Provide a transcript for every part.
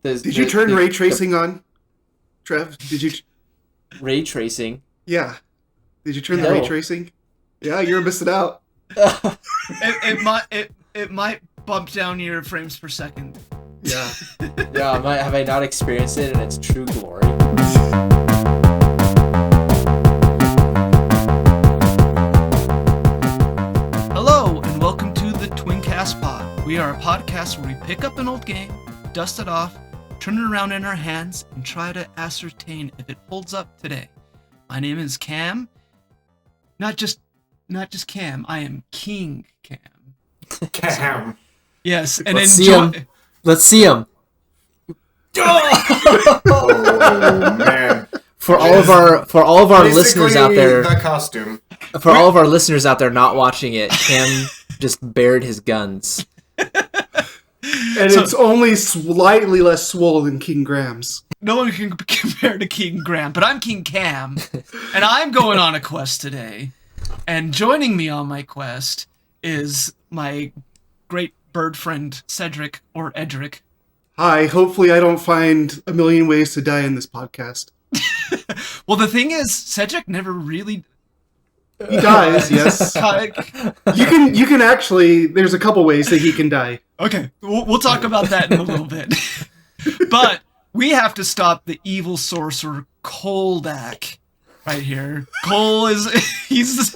Did you turn ray tracing on, Trev? Did you? Ray tracing? Yeah. Did you turn the ray tracing? Yeah, you're missing out. It might bump down your frames per second. Yeah. Yeah, have I not experienced it in its true glory? Hello, and welcome to the TwinCast pod. We are a podcast where we pick up an old game, dust it off, turn it around in our hands, and try to ascertain if it holds up today. My name is Cam. Not just Cam. I am King Cam. Cam. Yes, and Let's see him. Oh man! For all of our listeners out there, the costume. For all of our listeners out there not watching it, Cam just bared his guns. And it's only slightly less swollen than King Graham's. No one can compare to King Graham, but I'm King Cam, and I'm going on a quest today. And joining me on my quest is my great bird friend, Cedric, or Edric. Hi, hopefully I don't find a million ways to die in this podcast. Well, the thing is, Cedric never really... He dies, yes. You can actually... There's a couple ways that he can die. Okay, we'll talk about that in a little bit. But we have to stop the evil sorcerer Koldak right here. Cole is... He's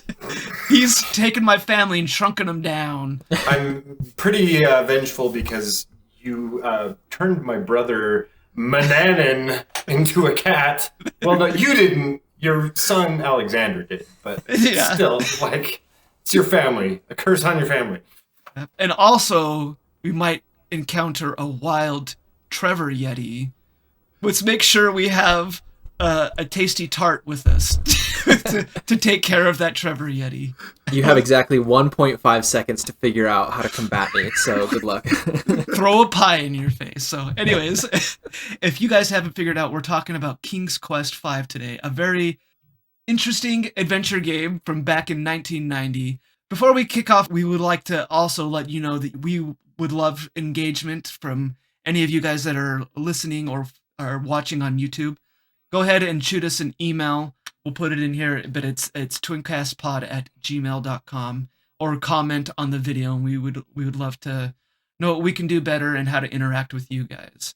taken my family and shrunken them down. I'm pretty vengeful because you turned my brother Mananan into a cat. Well, no, you didn't. Your son Alexander did, but Yeah. still, like, it's your family. A curse on your family. And also, we might encounter a wild Trevor Yeti. Let's make sure we have a tasty tart with us to take care of that Trevor Yeti. You have exactly 1.5 seconds to figure out how to combat me, so good luck. Throw a pie in your face. So anyways, if you guys haven't figured out, we're talking about King's Quest V today, a very interesting adventure game from back in 1990. Before we kick off, we would like to also let you know that we would love engagement from any of you guys that are listening or are watching on YouTube. Go ahead and shoot us an email. We'll put it in here, but it's twincastpod@gmail.com, or comment on the video, and we would love to know what we can do better and how to interact with you guys.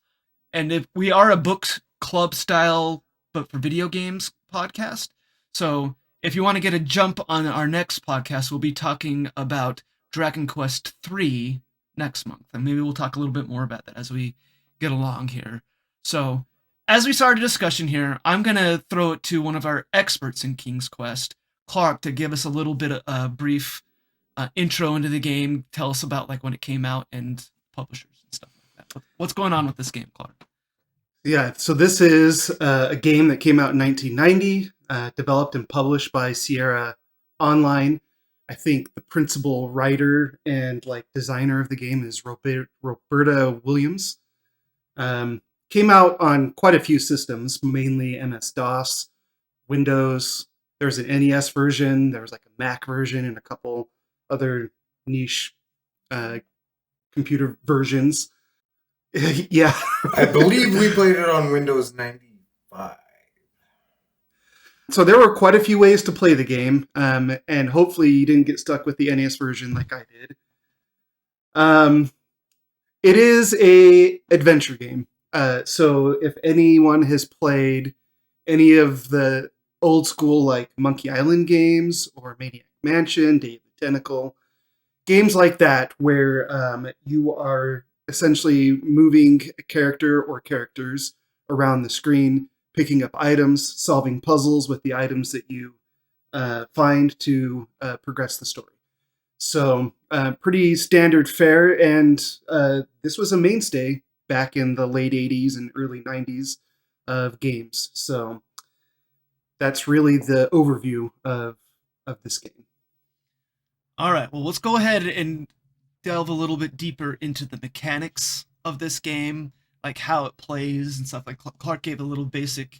And if we are a book club style, but for video games podcast, so if you want to get a jump on our next podcast, we'll be talking about Dragon Quest III next month, and maybe we'll talk a little bit more about that as we get along here. So, as we start a discussion here, I'm going to throw it to one of our experts in King's Quest, Clark, to give us a little bit of a brief intro into the game, tell us about like when it came out and publishers and stuff like that. What's going on with this game, Clark? Yeah, so this is a game that came out in 1990, developed and published by Sierra Online. I think the principal writer and like designer of the game is Roberta Williams. Came out on quite a few systems, mainly MS-DOS, Windows. There was an NES version. There was like a Mac version and a couple other niche computer versions. Yeah. I believe we played it on Windows 95. So there were quite a few ways to play the game, and hopefully you didn't get stuck with the NES version like I did. It is a adventure game. So if anyone has played any of the old school like Monkey Island games or Maniac Mansion, Day of the Tentacle, games like that where you are essentially moving a character or characters around the screen, picking up items, solving puzzles with the items that you find to progress the story. So pretty standard fare, and this was a mainstay back in the late 80s and early 90s of games. So that's really the overview of this game. All right, well, let's go ahead and delve a little bit deeper into the mechanics of this game, like how it plays and stuff. Like Clark gave a little basic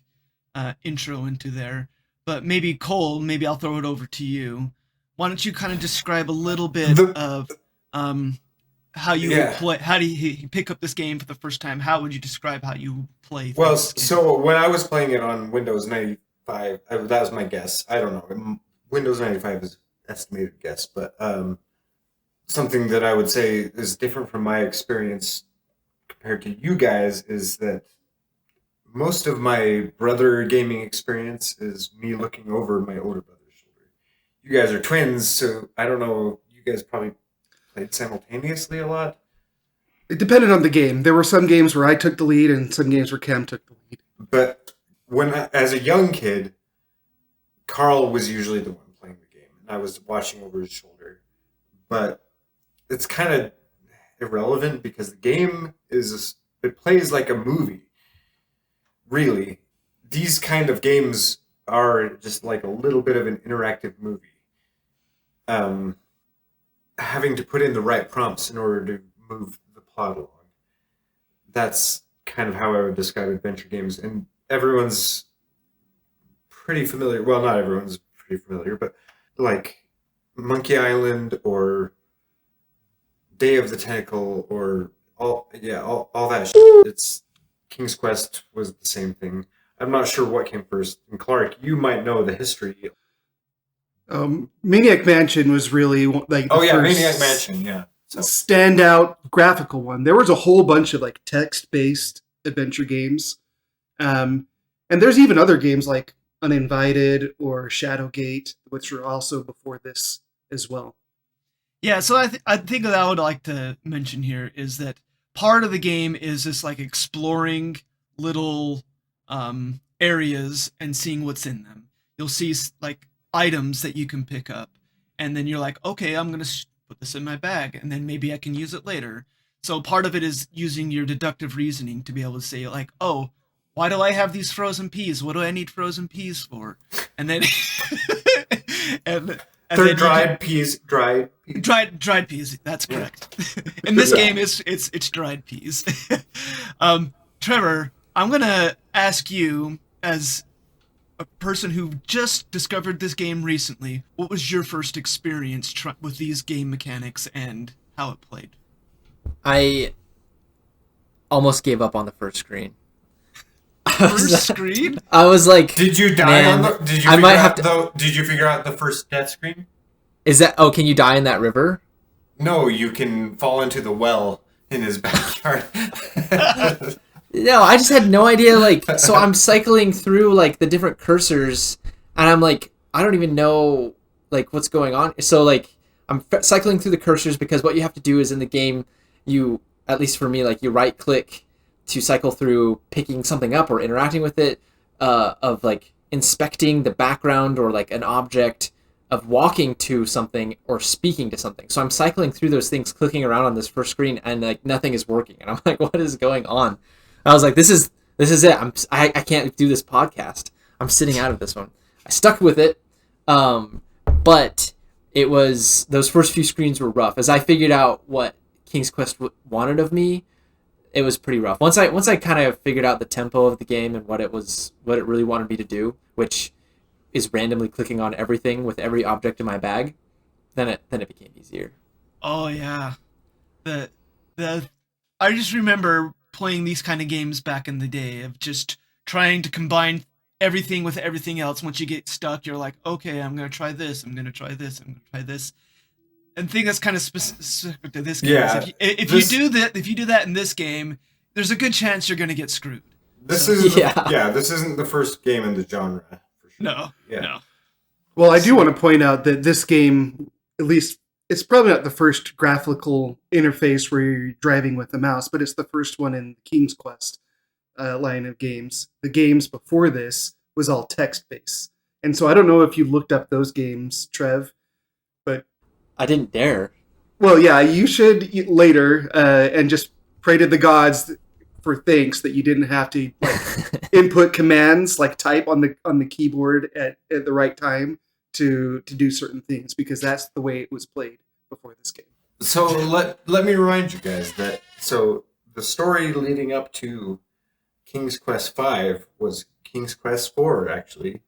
intro into there, but maybe Cole, maybe I'll throw it over to you. Why don't you kind of describe a little bit of how you Yeah. would play. How do you pick up this game for the first time? How would you describe how you play? Well, this game? so when I was playing it on Windows 95, that was my guess. I don't know. Windows 95 is estimated guess, but something that I would say is different from my experience compared to you guys is that most of my brother gaming experience is me looking over my older brother's shoulder. You guys are twins, so I don't know. You guys probably played simultaneously a lot. It depended on the game. There were some games where I took the lead, and some games where Cam took the lead. But as a young kid, Carl was usually the one playing the game, and I was watching over his shoulder. But it's kind of irrelevant because the game it plays like a movie. Really, these kind of games are just like a little bit of an interactive movie. Having to put in the right prompts in order to move the plot along. That's kind of how I would describe adventure games, and everyone's pretty familiar. Well, not everyone's pretty familiar, but like Monkey Island or Day of the Tentacle or all that shit. It's King's Quest was the same thing. I'm not sure what came first. And Clark, you might know the history. Maniac Mansion was really like the first Maniac Mansion, yeah. So. Standout graphical one. There was a whole bunch of like text-based adventure games, and there's even other games like Uninvited or Shadowgate, which were also before this as well. Yeah, so I think that I would like to mention here is that part of the game is this like exploring little areas and seeing what's in them. You'll see like items that you can pick up, and then you're like, okay, I'm gonna put this in my bag, and then maybe I can use it later. So part of it is using your deductive reasoning to be able to say like, oh, why do I have these frozen peas? What do I need frozen peas for? And then and they're dried peas. Dried peas. That's correct. In this game, it's dried peas. Trevor, I'm gonna ask you, as a person who just discovered this game recently, what was your first experience with these game mechanics and how it played? I almost gave up on the first screen. First screen? I was like, did you die on the? Did you? I might have to. Did you figure out the first death screen? Is that? Oh, can you die in that river? No, you can fall into the well in his backyard. No, I just had no idea. Like, so I'm cycling through like the different cursors, and I'm like, I don't even know like what's going on. So like, I'm cycling through the cursors because what you have to do is in the game, you, at least for me, like you right click to cycle through picking something up or interacting with it, of like inspecting the background or like an object, of walking to something or speaking to something. So I'm cycling through those things, clicking around on this first screen, and like nothing is working. And I'm like, what is going on? I was like, this is it. I can't do this podcast. I'm sitting out of this one. I stuck with it, but it was, those first few screens were rough. As I figured out what King's Quest wanted of me, it was pretty rough. Once I kind of figured out the tempo of the game and what it really wanted me to do, which is randomly clicking on everything with every object in my bag, then it became easier. Oh yeah, I just remember playing these kind of games back in the day of just trying to combine everything with everything else. Once you get stuck, you're like, okay, I'm gonna try this, I'm gonna try this, I'm gonna try this. And I think that's kind of specific to this game. Yeah, if you do that in this game, there's a good chance you're gonna get screwed. This isn't the first game in the genre. For sure. No. Well, I do want to point out that this game, at least, it's probably not the first graphical interface where you're driving with a mouse, but it's the first one in the King's Quest line of games. The games before this was all text-based. And so I don't know if you looked up those games, Trev, but... I didn't dare. Well, yeah, you should later, and just pray to the gods for thanks that you didn't have to like input commands, like type on the keyboard at the right time to do certain things, because that's the way it was played before this game. So let me remind you guys that the story leading up to King's Quest V was King's Quest IV, actually.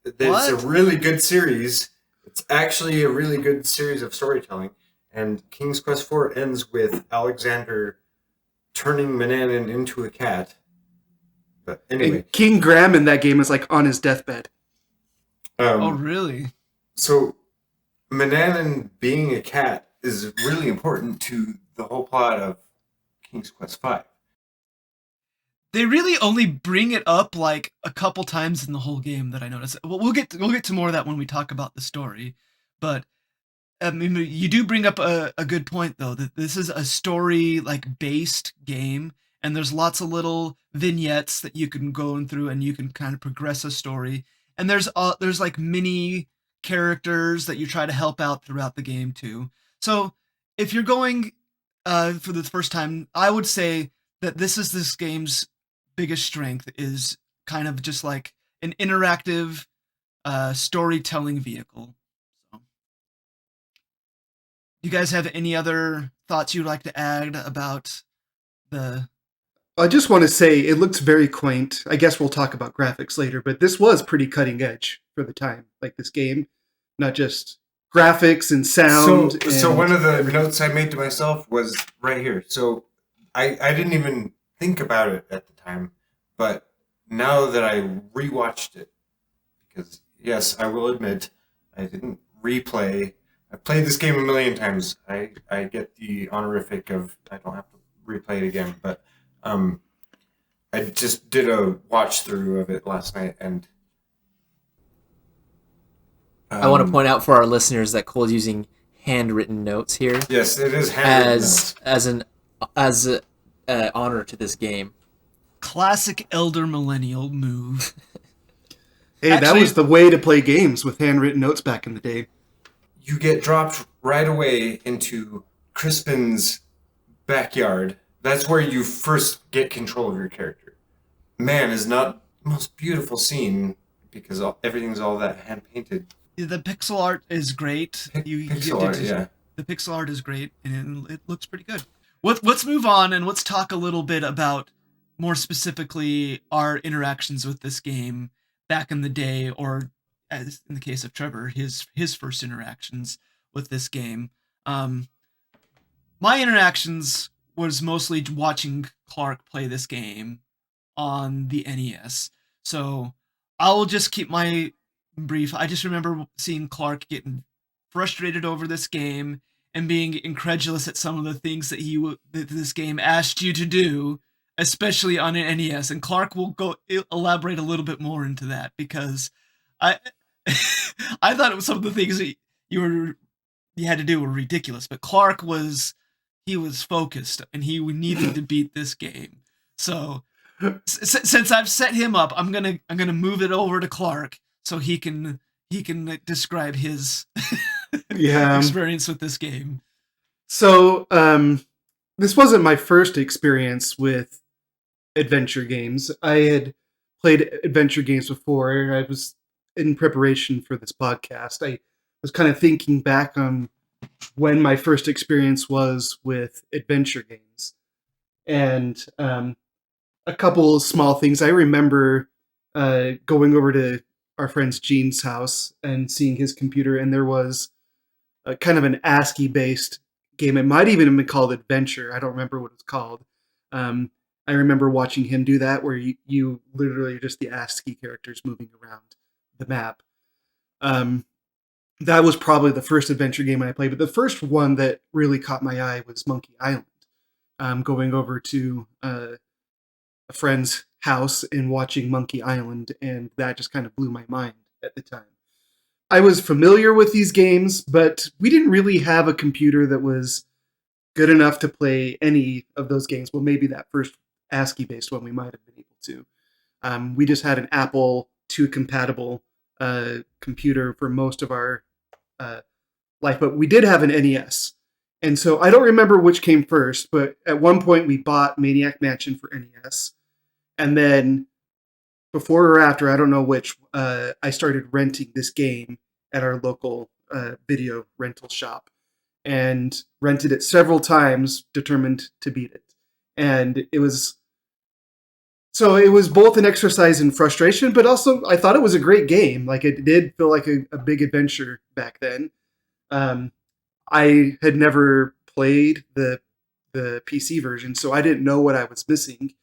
It's a really good series. It's actually a really good series of storytelling, and King's Quest IV ends with Alexander turning Mananan into a cat. But anyway, And King Graham in that game is like on his deathbed. Oh, really? So Mananan being a cat is really important to the whole plot of King's Quest V. They really only bring it up like a couple times in the whole game that I noticed. Well, we'll get to more of that when we talk about the story, but I mean, you do bring up a good point though, that this is a story like based game, and there's lots of little vignettes that you can go through, and you can kind of progress a story. And there's like mini characters that you try to help out throughout the game too. So if you're going for the first time, I would say that this game's biggest strength is kind of just like an interactive storytelling vehicle. So, you guys have any other thoughts you'd like to add about the? I just want to say it looks very quaint. I guess we'll talk about graphics later, but this was pretty cutting edge for the time. Like this game, not just graphics and sound. So and one of the notes I made to myself was right here. So I didn't even think about it at the time, but now that I rewatched it, because yes, I will admit I didn't replay. I played this game a million times. I get the honorific of I don't have to replay it again, but I just did a watch through of it last night, and I want to point out for our listeners that Cole's using handwritten notes here yes, it is handwritten notes. as a honor to this game. Classic elder millennial move. hey, that Actually- was the way to play games with handwritten notes back in the day. You get dropped right away into Crispin's backyard. That's where you first get control of your character. Man, is not the most beautiful scene because everything's all that hand painted. The pixel art is great. Pixel art, yeah. The pixel art is great, and it looks pretty good. Let's move on and let's talk a little bit about more specifically our interactions with this game back in the day, or as in the case of Trevor, his first interactions with this game. My interactions was mostly watching Clark play this game on the NES. So I'll just keep my brief. I just remember seeing Clark getting frustrated over this game and being incredulous at some of the things that this game asked you to do, especially on an NES. And Clark will elaborate a little bit more into that, because I I thought it was some of the things that you had to do were ridiculous, but Clark was focused and he needed to beat this game. So since I've set him up, I'm gonna move it over to Clark so he can describe his experience with this game. So this wasn't my first experience with adventure games. I had played adventure games before. I was in preparation for this podcast. I was kind of thinking back on when my first experience was with adventure games. And a couple of small things. I remember going over to our friend's Gene's house and seeing his computer, and there was a kind of an ASCII-based game. It might even have been called Adventure. I don't remember what it's called. I remember watching him do that, where you literally are just the ASCII characters moving around the map. That was probably the first adventure game I played, but the first one that really caught my eye was Monkey Island. Going over to a friend's house and watching Monkey Island, and that just kind of blew my mind at the time. I was familiar with these games, but we didn't really have a computer that was good enough to play any of those games. Well, maybe that first ASCII-based one we might have been able to. We just had an Apple II compatible computer for most of our life, but we did have an NES. And so I don't remember which came first, but at one point we bought Maniac Mansion for NES. And then before or after, I don't know which, I started renting this game at our local video rental shop and rented it several times, determined to beat it. And it was both an exercise in frustration, but also I thought it was a great game. Like, it did feel like a big adventure back then. I had never played the PC version, so I didn't know what I was missing.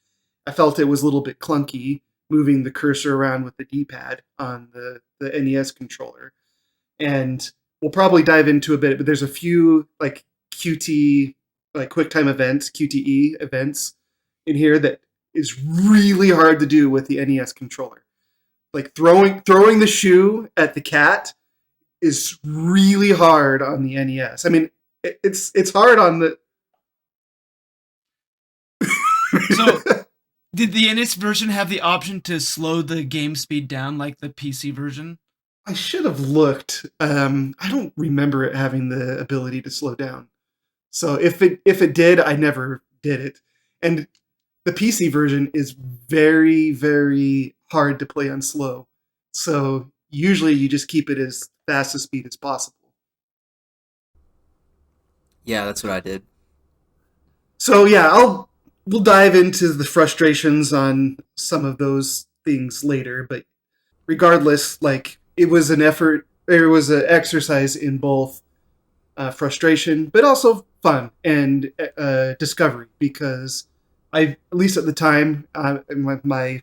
I felt it was a little bit clunky moving the cursor around with the D-pad on the NES controller. And we'll probably dive into a bit, but there's a few like QT, like QuickTime events, QTE events in here that is really hard to do with the NES controller. Like throwing the shoe at the cat is really hard on the NES. I mean, it's hard on the. So, did the NES version have the option to slow the game speed down like the PC version? I should have looked. I don't remember it having the ability to slow down. So if it did, I never did it. And the PC version is very, very hard to play on slow. So usually you just keep it as fast a speed as possible. Yeah, that's what I did. So yeah, we'll dive into the frustrations on some of those things later, but regardless, like it was an effort, there was an exercise in both frustration, but also fun and discovery, because at least at the time, with my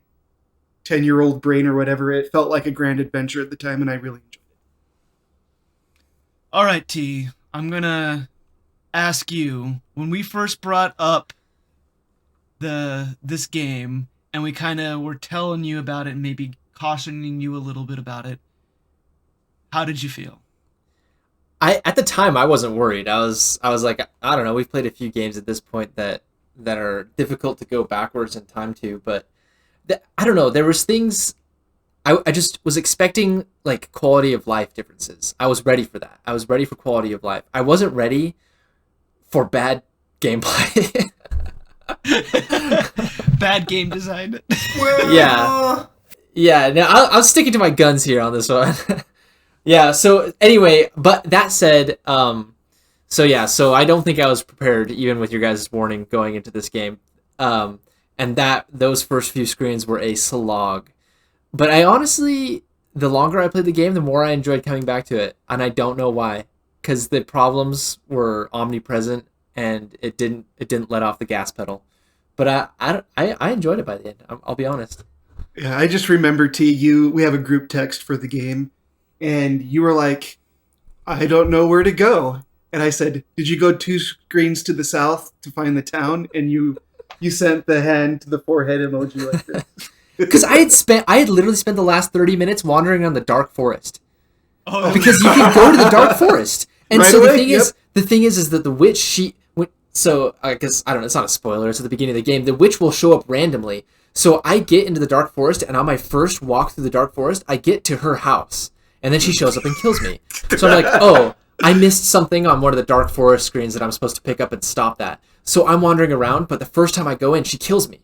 10-year-old brain or whatever, it felt like a grand adventure at the time, and I really enjoyed it. All right, T. I'm gonna ask you, when we first brought up this game and we kind of were telling you about it and maybe cautioning you a little bit about it, how did you feel? At the time I wasn't worried. I was like, I don't know, we've played a few games at this point that are difficult to go backwards in time to, but I don't know, there was things I just was expecting, like quality of life differences. I was ready for that. I was ready for quality of life. I wasn't ready for bad gameplay. Bad game design. Yeah. No, I'm sticking to my guns here on this one. Yeah. So anyway, but that said, so I don't think I was prepared, even with your guys' warning going into this game, and that those first few screens were a slog. But I honestly, the longer I played the game, the more I enjoyed coming back to it, and I don't know why, because the problems were omnipresent and it didn't let off the gas pedal. But I enjoyed it by the end. I'll be honest. Yeah, I just remember we have a group text for the game, and you were like, I don't know where to go. And I said, did you go 2 screens to the south to find the town? And you sent the hand to the forehead emoji like this. Because I had literally spent the last 30 minutes wandering around the dark forest. Oh, because you can go to the dark forest. And right so away? the thing is that the witch, so I guess, I don't know, it's not a spoiler, it's at the beginning of the game, the witch will show up randomly. So I get into the dark forest, and on my first walk through the dark forest, I get to her house. And then she shows up and kills me. So I'm like, oh, I missed something on one of the dark forest screens that I'm supposed to pick up and stop that. So I'm wandering around, but the first time I go in, she kills me.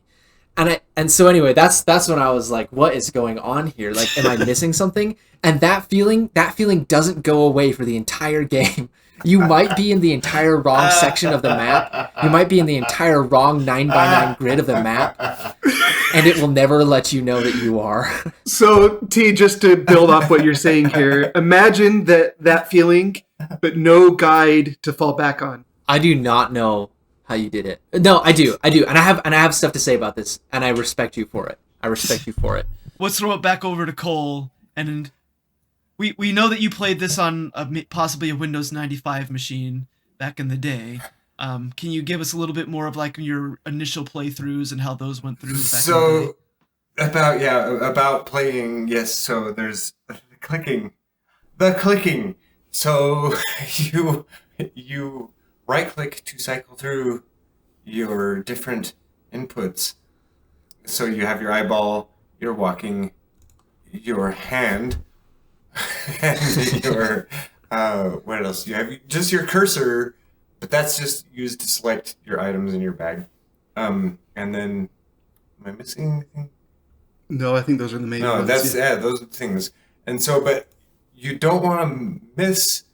And so anyway, that's when I was like, what is going on here? Like, am I missing something? And that feeling doesn't go away for the entire game. You might be in the entire wrong section of the map. You might be in the entire wrong 9x9 grid of the map. And it will never let you know that you are. So, T, just to build off what you're saying here, imagine that feeling, but no guide to fall back on. I do not know how you did it. No, I do. And I have stuff to say about this, and I respect you for it. Let's throw it back over to Cole, and we know that you played this on possibly a Windows 95 machine back in the day. Can you give us a little bit more of like your initial playthroughs and how those went through back in the day? About playing, yes, so there's the clicking. So you right click to cycle through your different inputs. So you have your eyeball, your walking, your hand, and your what else? You have just your cursor, but that's just used to select your items in your bag. And then, am I missing anything? No, I think those are the main No, ones. those are the things. And so, but you don't want to miss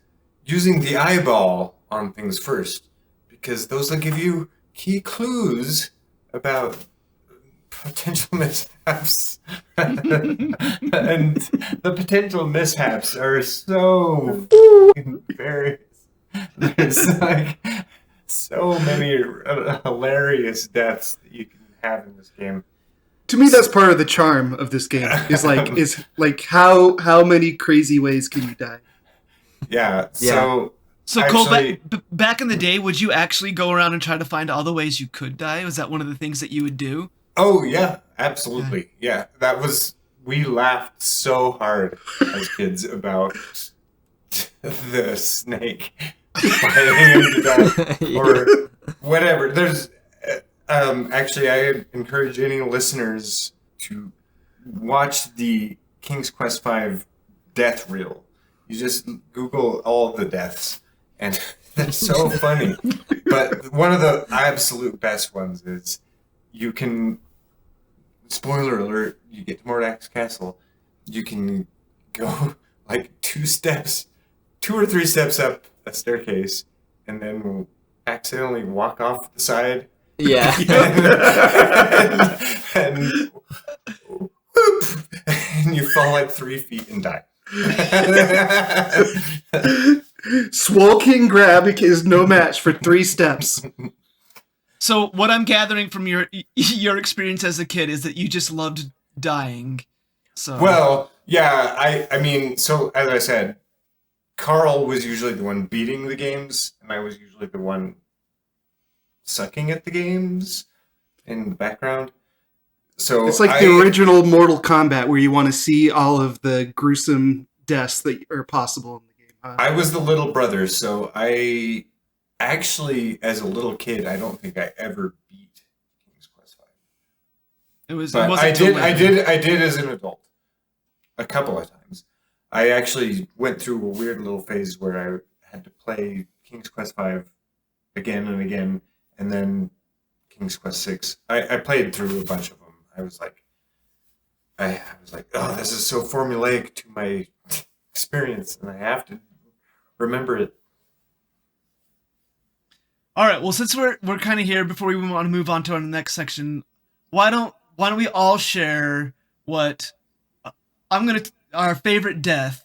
using the eyeball on things first, because those will give you key clues about potential mishaps. And the potential mishaps are so various There's like so many hilarious deaths that you can have in this game. To me, that's part of the charm of this game. Is like how many crazy ways can you die? Yeah. So So Cole, actually, back in the day, would you actually go around and try to find all the ways you could die? Was that one of the things that you would do? oh yeah, absolutely. Yeah, we laughed so hard as kids about the snake biting him to death or whatever. There's actually, I encourage any listeners to watch the King's Quest V death reel. You just Google all the deaths, and they're so funny. But one of the absolute best ones is you can. Spoiler alert! You get to Mordak's castle, you can go like 2 or 3 steps up a staircase, and then accidentally walk off the side. Yeah. and whoop, and you fall like 3 feet and die. Swole King Grab is no match for 3 steps. So what I'm gathering from your experience as a kid is that you just loved dying. So Well, yeah, I mean, so as I said, Carl was usually the one beating the games, and I was usually the one sucking at the games in the background. So It's like the original Mortal Kombat, where you want to see all of the gruesome deaths that are possible in the game. Huh? I was the little brother, so I actually, as a little kid, I don't think I ever beat King's Quest V. it was. But It wasn't I till did later. as an adult a couple of times. I actually went through a weird little phase where I had to play King's Quest V again and again, and then King's Quest 6. I played through a bunch of them. I was like, oh, this is so formulaic to my experience, and I have to remember it. All right. Well, since we're kind of here, before we want to move on to our next section, why don't we all share what our favorite death,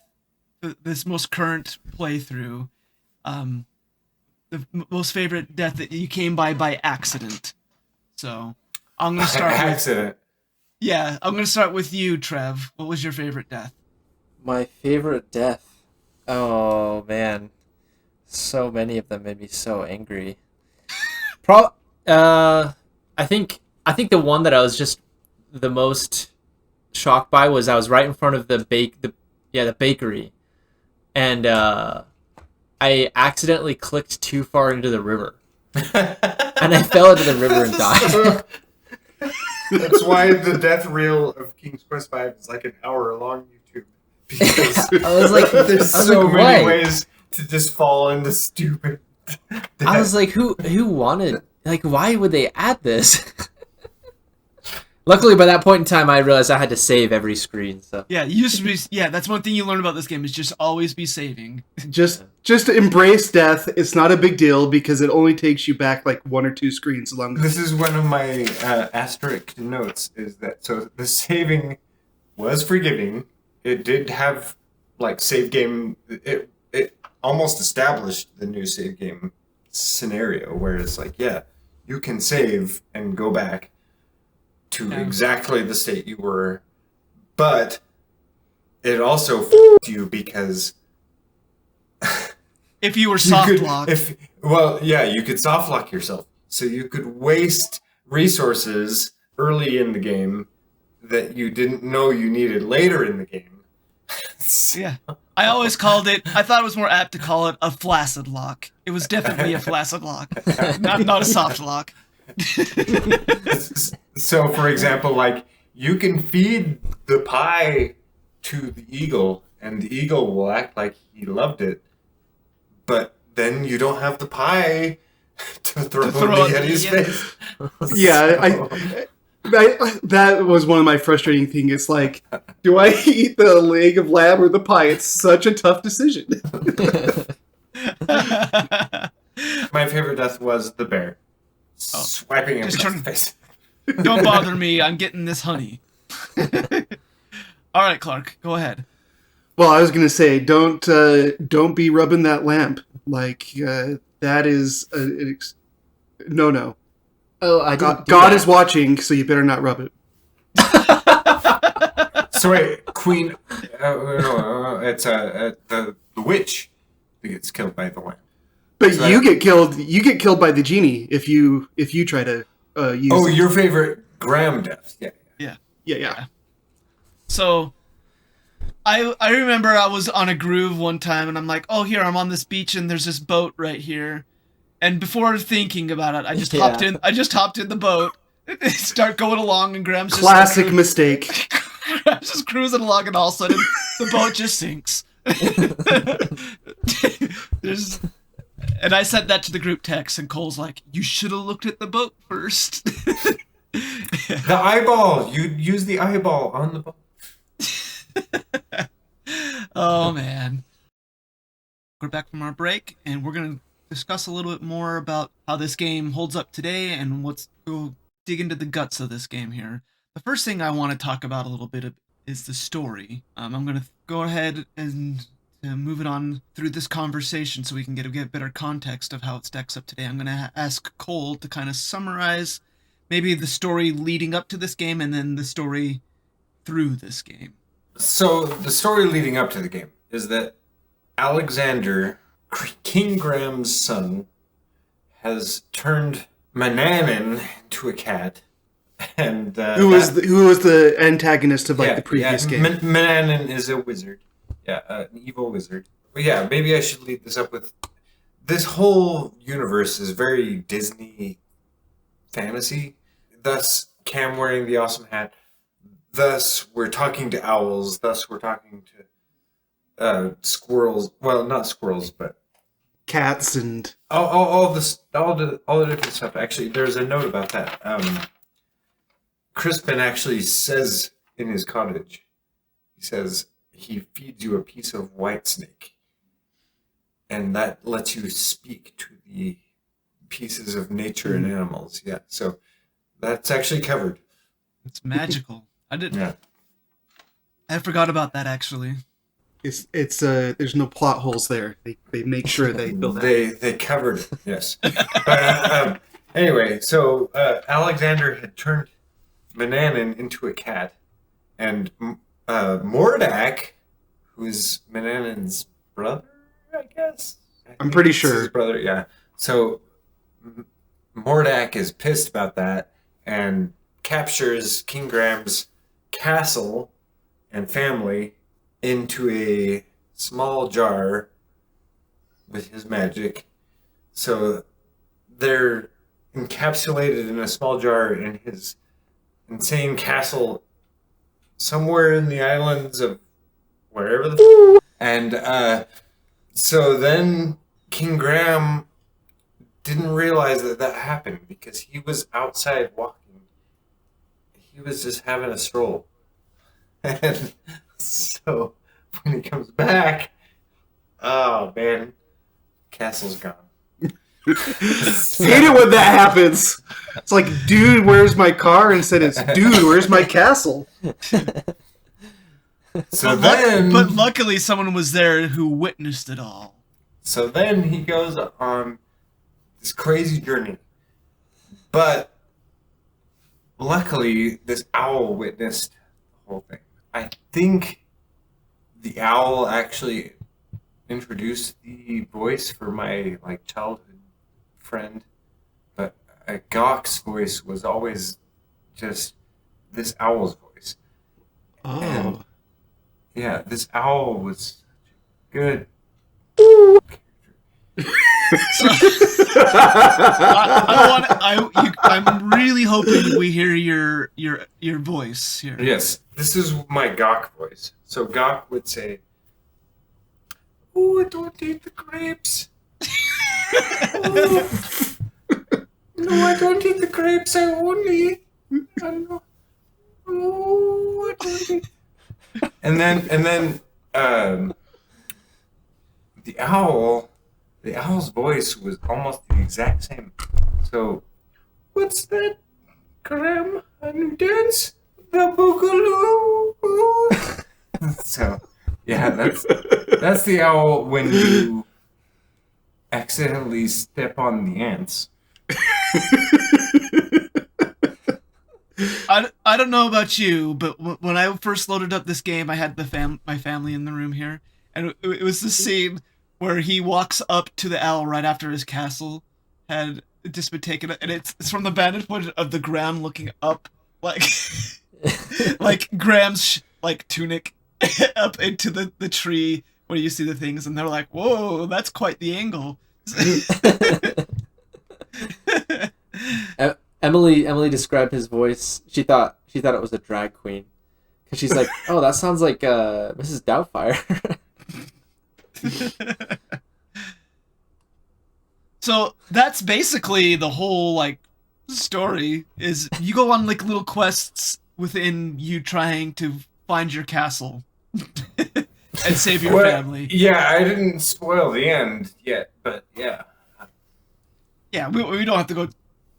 this most current playthrough, the most favorite death that you came by accident. So I'm gonna start with Accident. I'm gonna start with you, Trev. What was your favorite death? My favorite death. Oh man, so many of them made me so angry. I think the one that I was just the most shocked by was I was right in front of the bakery, and I accidentally clicked too far into the river, and I fell into the river and died. That's why the death reel of King's Quest V is like an hour long YouTube. Because I was like, there's I was so like, many why? ways to just fall into stupid death. I was like, who wanted, like, why would they add this? Luckily, by that point in time, I realized I had to save every screen. So Yeah, you used to be. Yeah, that's one thing you learn about this game is just always be saving. Just embrace death. It's not a big deal because it only takes you back like 1 or 2 screens along. This is one of my asterisk notes, is that so the saving was forgiving. It did have like save game. It almost established the new save game scenario where it's like, yeah, you can save and go back to exactly the state you were, but it also f***ed you because If you were soft locked, you could soft lock yourself, so you could waste resources early in the game that you didn't know you needed later in the game. yeah. I always called it. I thought it was more apt to call it a flaccid lock. It was definitely a flaccid lock, not a soft lock. So, for example, like you can feed the pie to the eagle, and the eagle will act like he loved it, but then you don't have the pie to throw in the Yeti's face. Yeah, that was one of my frustrating things. It's like, do I eat the leg of lamb or the pie? It's such a tough decision. My favorite death was the bear. Swiping him Just in the face. Don't bother me. I'm getting this honey. All right, Clark, go ahead. Well, I was gonna say, don't be rubbing that lamp. Like that is no. Oh, I didn't God do is that. watching, so you better not rub it. So wait, Queen. No, it's the witch that gets killed by the lamp. But So you get killed. You get killed by the genie if you try to use. Oh, it. your favorite Graham death. Yeah. Yeah. So I remember I was on a groove one time and I'm like, oh, here, I'm on this beach and there's this boat right here. And before thinking about it, I just hopped in. I just hopped in the boat, start going along, and Graham's just Classic like, mistake. Graham's just cruising along, and all of a sudden the boat just sinks. And I said that to the group text, and Cole's like, "You should have looked at the boat first." The eyeball. You use the eyeball on the boat. Oh man. We're back from our break, and we're gonna discuss a little bit more about how this game holds up today and go dig into the guts of this game here. The first thing I want to talk about a little bit is the story. I'm gonna go ahead and move it on through this conversation so we can get a better context of how it stacks up today. I'm gonna ask Cole to kind of summarize maybe the story leading up to this game and then the story through this game. So the story leading up to the game is that Alexander, King Graham's son, has turned Mananan into a cat, and Who was the antagonist of the previous game? Mananan is a wizard, an evil wizard. But yeah, maybe I should lead this up with this whole universe is very Disney fantasy. Thus, Cam wearing the awesome hat. Thus, we're talking to owls. Thus, we're talking to squirrels. Well, not squirrels, but Cats and all the different stuff. Actually, there's a note about that. Crispin actually says in his cottage, he says he feeds you a piece of white snake, and that lets you speak to the pieces of nature and animals. Yeah, so that's actually covered. It's magical. I didn't. Yeah. I forgot about that actually. it's there's no plot holes there. They make sure they build that. They covered it, yes. Anyway, so Alexander had turned Mananan into a cat, and Mordak, who's Mananan's brother, I guess. I'm pretty It's sure. his brother, yeah. So Mordak is pissed about that and captures King Graham's castle and family into a small jar with his magic. So they're encapsulated in a small jar in his insane castle somewhere in the islands of wherever the and so then King Graham didn't realize that happened because he was outside walking. He was just having a stroll. And so when he comes back, oh man, castle's gone. Hate it when that happens. It's like, dude, where's my car? Instead, it's, dude, where's my castle? So But luckily, someone was there who witnessed it all. So then he goes on this crazy journey. But luckily, this owl witnessed the whole thing. I think the owl actually introduced the voice for my childhood friend, but Gawk's voice was always just this owl's voice. Oh. And, yeah, this owl was good. I'm really hoping we hear your voice here. Yes, this is my Gawk voice. So Gawk would say, "Oh, I don't eat the grapes. Oh, no, I don't eat the grapes. I only eat. Oh, I don't eat." And then the owl's voice was almost the exact same. So, what's that, Graham? A new dance? The Boogaloo. So, Yeah, that's the owl when you accidentally step on the ants. I don't know about you, but when I first loaded up this game, I had my family in the room here, and it was the scene where he walks up to the owl right after his castle had just been taken, and it's from the vantage point of the ground looking up, like like Graham's like tunic up into the tree where you see the things, and they're like, "Whoa, that's quite the angle." Emily described his voice. She thought it was a drag queen, because she's like, "Oh, that sounds like Mrs. Doubtfire." So that's basically the whole like story. Is you go on like little quests within you trying to find your castle and save your family. Yeah, I didn't spoil the end yet, but yeah. Yeah, we don't have to go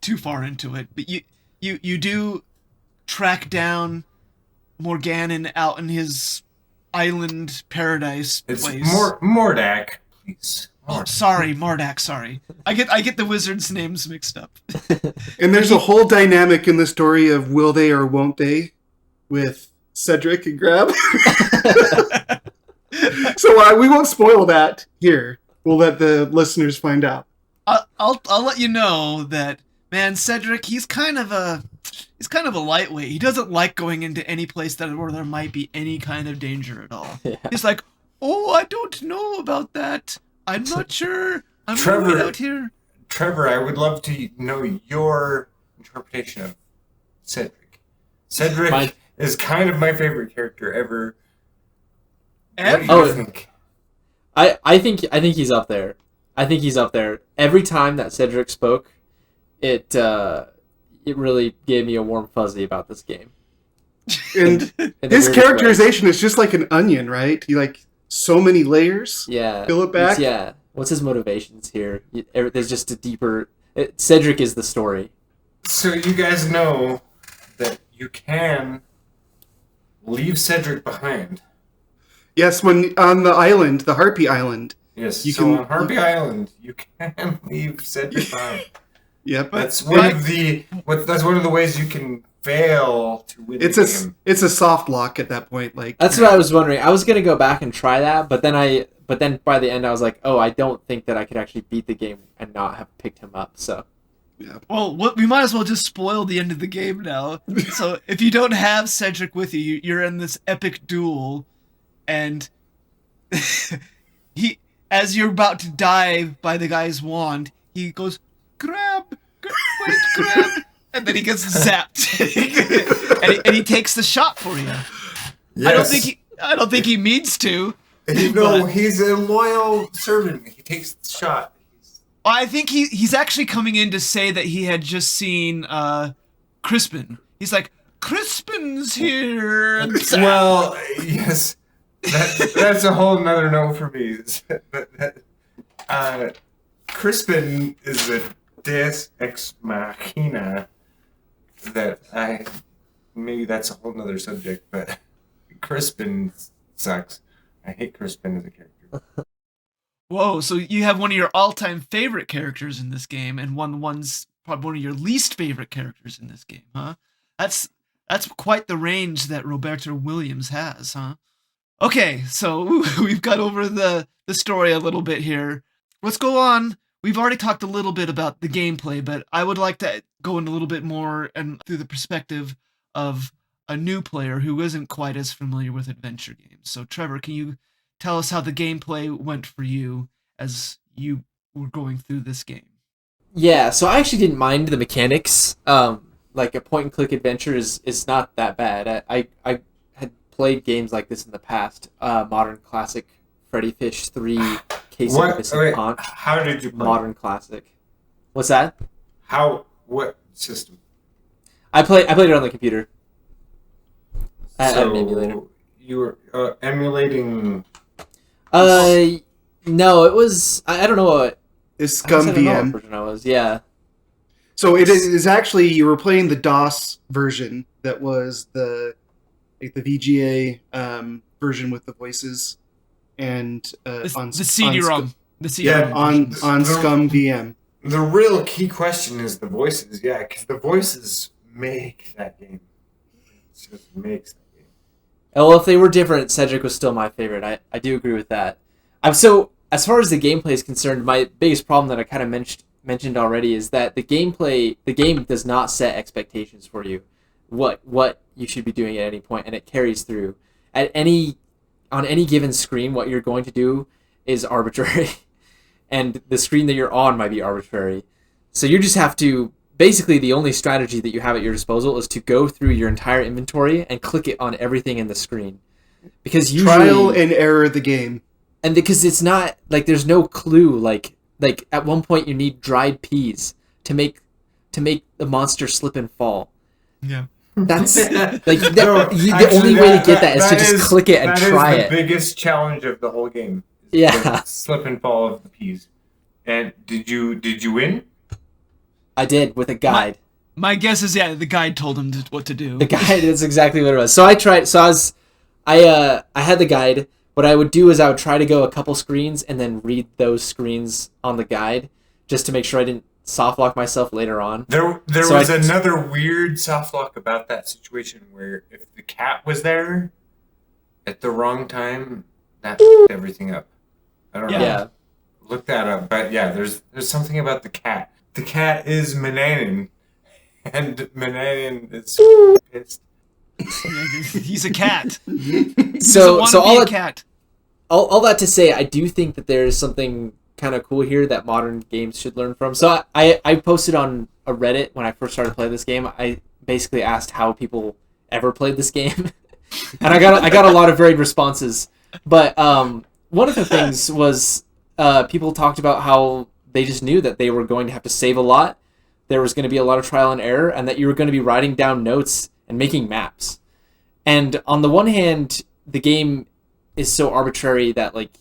too far into it, but you do track down Morganon out in his island paradise It's place. Mordak, please. Oh, sorry, Mordak. Sorry, I get the wizards' names mixed up. And there's a whole dynamic in the story of will they or won't they with Cedric and Grab. So we won't spoil that here. We'll let the listeners find out. I'll let you know that, man, Cedric, he's kind of a lightweight. He doesn't like going into any place where there might be any kind of danger at all. Yeah. He's like, oh, I don't know about that. I'm not sure. I'm Trevor, out here. Trevor, I would love to know your interpretation of Cedric. Cedric is kind of my favorite character ever. What do you think? I think he's up there. I think he's up there. Every time that Cedric spoke, it really gave me a warm fuzzy about this game. And his characterization is just like an onion, right? He like so many layers. Yeah. Peel it back. Yeah. What's his motivations here? There's just a deeper. Cedric is the story. So you guys know that you can leave Cedric behind. Yes, when on the island, the Harpy Island. Yes, on Harpy Island, you can leave Cedric behind. Yep. That's one of the ways you can fail to win the game. It's a soft lock at that point. Like that's what I was wondering. I was gonna go back and try that, but then by the end I was like, oh, I don't think that I could actually beat the game and not have picked him up. So. Yeah. Well, we might as well just spoil the end of the game now. So if you don't have Cedric with you, you're in this epic duel, and as you're about to die by the guy's wand, he goes, grab, and then he gets zapped, and he takes the shot for you. Yes. I don't think he means to. He's a loyal servant. He takes the shot. I think he's actually coming in to say that he had just seen Crispin. He's like, Crispin's here. Well, yes. That's a whole nother note for me. Crispin is a deus ex machina that maybe that's a whole nother subject, but Crispin sucks. I hate Crispin as a character. Whoa, so you have one of your all-time favorite characters in this game, and one's probably one of your least favorite characters in this game, huh? That's quite the range that Roberto Williams has, huh? Okay, so we've got over the story a little bit here. Let's go on. We've already talked a little bit about the gameplay, but I would like to go in a little bit more and through the perspective of a new player who isn't quite as familiar with adventure games. So, Trevor, can you tell us how the gameplay went for you as you were going through this game? Yeah, so I actually didn't mind the mechanics. Like a point-and-click adventure is not that bad. I had played games like this in the past. Modern Classic, Freddy Fish 3, Case of Missing Conch. How did you play? Modern Classic. What's that? What system? I played it on the computer. I had So an emulator. you were emulating... No, it was... I don't know what... It's Scum VM. Version I was, yeah. So it is actually, you were playing the DOS version that was the like the VGA version with the voices, and The CD-ROM. The CD-ROM. on Scum VM. The real key question is the voices, because the voices make that game. It just makes that game. Well, if they were different, Cedric was still my favorite. I do agree with that. So as far as the gameplay is concerned, my biggest problem that I kind of mentioned already is that the game does not set expectations for you, what you should be doing at any point, and it carries through. On any given screen, what you're going to do is arbitrary, and the screen that you're on might be arbitrary. So you just have to, basically the only strategy that you have at your disposal is to go through your entire inventory and click it on everything in the screen. Because usually, trial and error the game. And because it's not, like, there's no clue, like at one point you need dried peas to make the monster slip and fall. Yeah. That's like the only way to get that is to just click it and try it. That is the biggest challenge of the whole game. Yeah. Slip and fall of the peas. And did you win? I did, with a guide. My guess is, the guide told him what to do. The guide is exactly what it was. So I tried. So I had the guide. What I would do is I would try to go a couple screens and then read those screens on the guide, just to make sure I didn't soft lock myself later on. There was another weird soft lock about that situation where if the cat was there at the wrong time, that fucked everything up. I don't know. Yeah. Look that up. But there's something about the cat. The cat is Mananan, and Mananan is pissed. He's a cat. So all a cat. All that to say, I do think that there is something kind of cool here that modern games should learn from. So I posted on a Reddit when I first started playing this game. I basically asked how people ever played this game, and I got a lot of varied responses. But one of the things was people talked about how they just knew that they were going to have to save a lot. There was going to be a lot of trial and error, and that you were going to be writing down notes and making maps. And on the one hand, the game is so arbitrary that, like,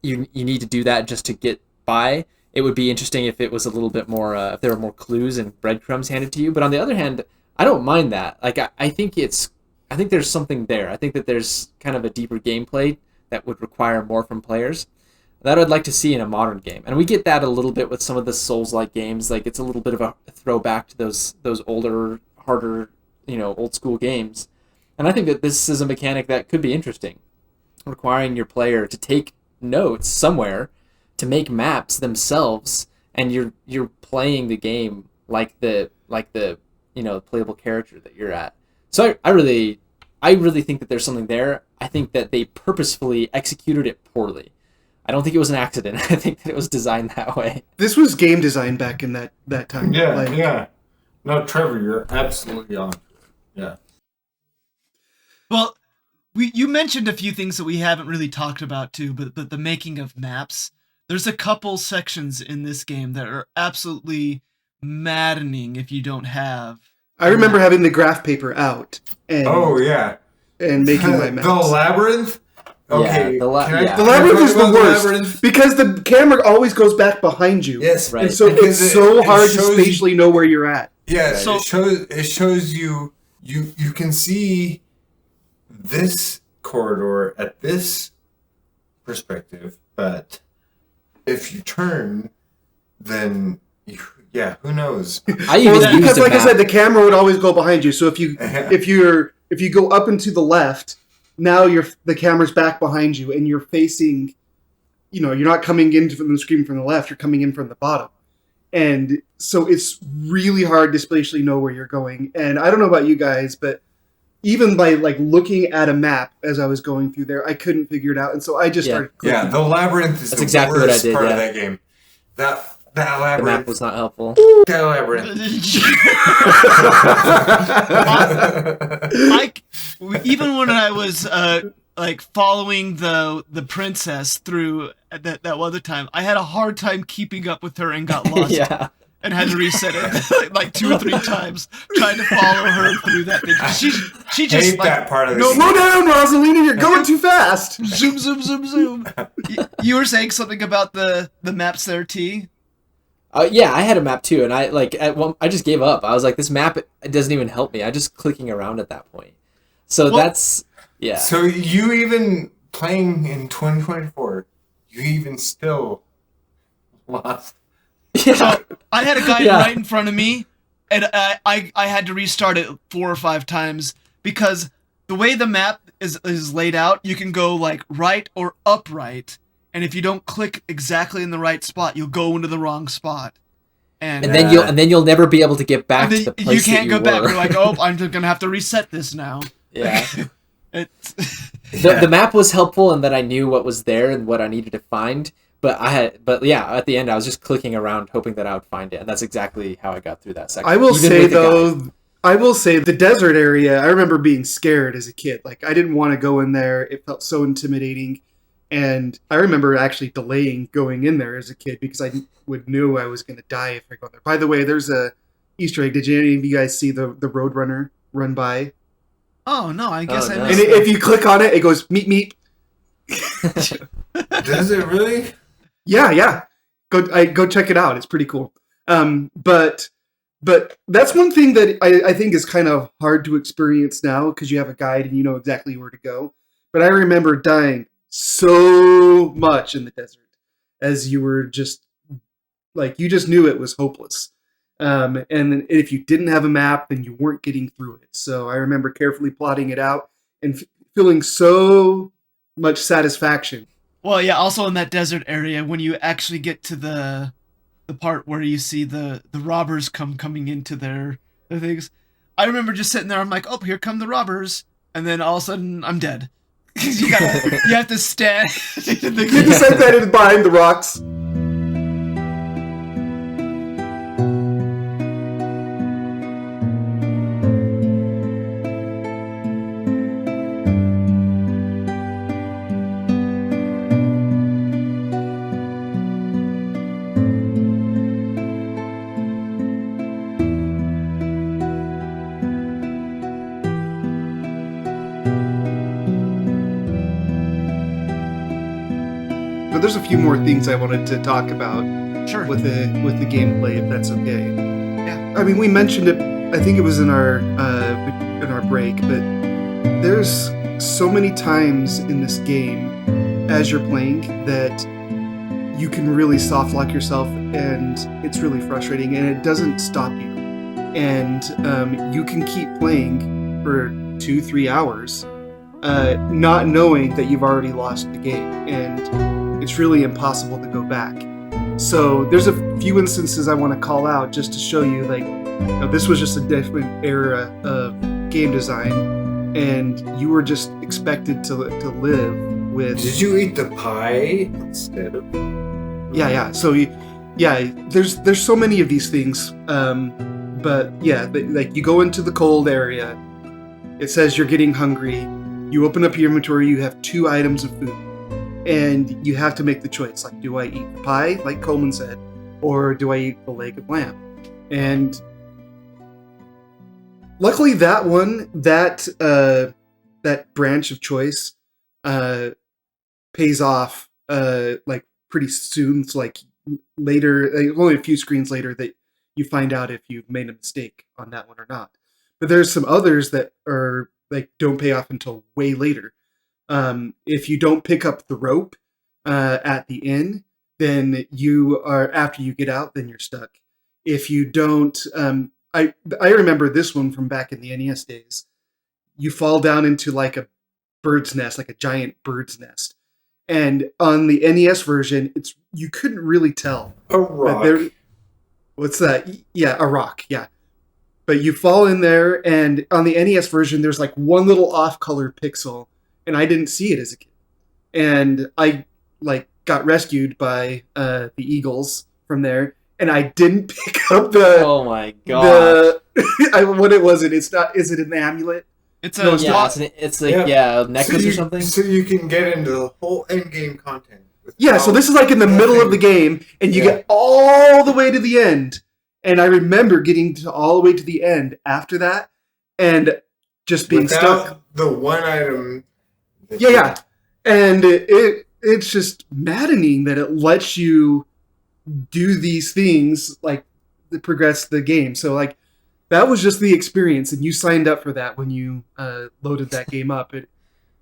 you need to do that just to get by. It would be interesting if it was a little bit more, if there were more clues and breadcrumbs handed to you. But on the other hand, I don't mind that. Like, I think there's something there. I think that there's kind of a deeper gameplay that would require more from players that I'd like to see in a modern game. And we get that a little bit with some of the Souls-like games. Like, it's a little bit of a throwback to those older, harder, old school games. And I think that this is a mechanic that could be interesting, requiring your player to take notes somewhere, to make maps themselves, and you're playing the game like the playable character that you're at. So I really think that there's something there. I think that they purposefully executed it poorly. I don't think it was an accident. I think that it was designed that way. This was game design back in that time. Yeah. No, Trevor, you're absolutely on. Yeah. Well, you mentioned a few things that we haven't really talked about too, but the making of maps. There's a couple sections in this game that are absolutely maddening if you don't have. I remember having the graph paper out. And, and making my maps. The labyrinth. Okay, the labyrinth is the worst because the camera always goes back behind you. Yes, right. And so it's so hard to spatially know where you're at. Yeah, so it shows you can see this corridor at this perspective, but if you turn, then who knows? Because like I said, the camera would always go behind you. So if you go up and to the left, now the camera's back behind you, and you're facing. You're not coming in from the screen from the left. You're coming in from the bottom. And so it's really hard to spatially know where you're going. And I don't know about you guys, but even by like looking at a map as I was going through there, I couldn't figure it out. And so I just started clicking. Yeah, the labyrinth is exactly worst what I did, part of that game. That labyrinth. The map was not helpful. That labyrinth. Even when I was following the princess through that other time, I had a hard time keeping up with her and got lost. Yeah. And had to reset it like 2 or 3 times, trying to follow her through that thing. She just hate that part of the slow down, Rosalina! You're going too fast. Zoom, zoom, zoom, zoom. You were saying something about the maps there, T. Yeah, I had a map too, and I just gave up. I was like, this map, it doesn't even help me. I'm just clicking around at that point. So Well- that's yeah. So you even playing in 2024, you even still lost. Yeah. So I had a guy Yeah. right in front of me, and I had to restart it 4 or 5 times because the way the map is laid out, you can go like right or upright, and if you don't click exactly in the right spot, you'll go into the wrong spot. And And then you'll never be able to get back and to then the place you can't that you go back. were. You're like, oh, I'm gonna have to reset this now. Yeah. It's The map was helpful in that I knew what was there and what I needed to find. But yeah, at the end I was just clicking around hoping that I would find it, and that's exactly how I got through that section. I will Even say with the guide. though, I will say the desert area. I remember being scared as a kid. Like I didn't want to go in there. It felt so intimidating, and I remember actually delaying going in there as a kid because I knew I was going to die if I go there. By the way, there's a Easter egg. Did any of you guys see the Roadrunner run by? oh no, I guess Oh, I no. missed And that. if you click on it, it goes meep meep. Does it really? Yeah. Go check it out. It's pretty cool. But that's one thing that I think is kind of hard to experience now because you have a guide and you know exactly where to go. But I remember dying so much in the desert as you were just like you just knew it was hopeless. And then if you didn't have a map, then you weren't getting through it. So I remember carefully plotting it out and feeling so much satisfaction. Well, yeah. Also in that desert area, when you actually get to the part where you see the robbers coming into their things, I remember just sitting there. I'm like, oh, here come the robbers, and then all of a sudden I'm dead. you have to stand. You just set that in behind the rocks. But there's a few more things I wanted to talk about Sure. with the gameplay, if that's okay. Yeah. I mean, we mentioned it. I think it was in our break, but there's so many times in this game as you're playing that you can really soft lock yourself, and it's really frustrating, and it doesn't stop you. And you can keep playing for 2-3 hours, not knowing that you've already lost the game, and it's really impossible to go back. So there's a few instances I want to call out just to show you, like, this was just a different era of game design, and you were just expected to live with. Did you eat the pie instead of? Yeah. So there's so many of these things. But yeah, like you go into the cold area. It says you're getting hungry. You open up your inventory. You have 2 items of food, and you have to make the choice. Like, do I eat the pie, like Coleman said, or do I eat the leg of lamb? And luckily, that branch of choice pays off like pretty soon. It's like later, only a few screens later, that you find out if you've made a mistake on that one or not. But there's some others that are like don't pay off until way later. If you don't pick up the rope at the inn, then you are, after you get out, then you're stuck. If you don't, I remember this one from back in the NES days. You fall down into like a bird's nest, like a giant bird's nest. And on the NES version, you couldn't really tell. A rock. What's that? Yeah, a rock. Yeah. But you fall in there, and on the NES version, there's like one little off-color pixel, and I didn't see it as a kid. And I got rescued by the Eagles from there, and I didn't pick up the Oh my god. what it was. It's not. Is it an amulet? It's No, a it's Yeah, it's like a necklace or something. So you can get into the whole end game content. Yeah. So this is like in the middle of the game, and you get all the way to the end. And I remember getting all the way to the end after that, and just being without stuck. the one item. Yeah. And it's just maddening that it lets you do these things like to progress the game. So like that was just the experience, and you signed up for that when you loaded that game up.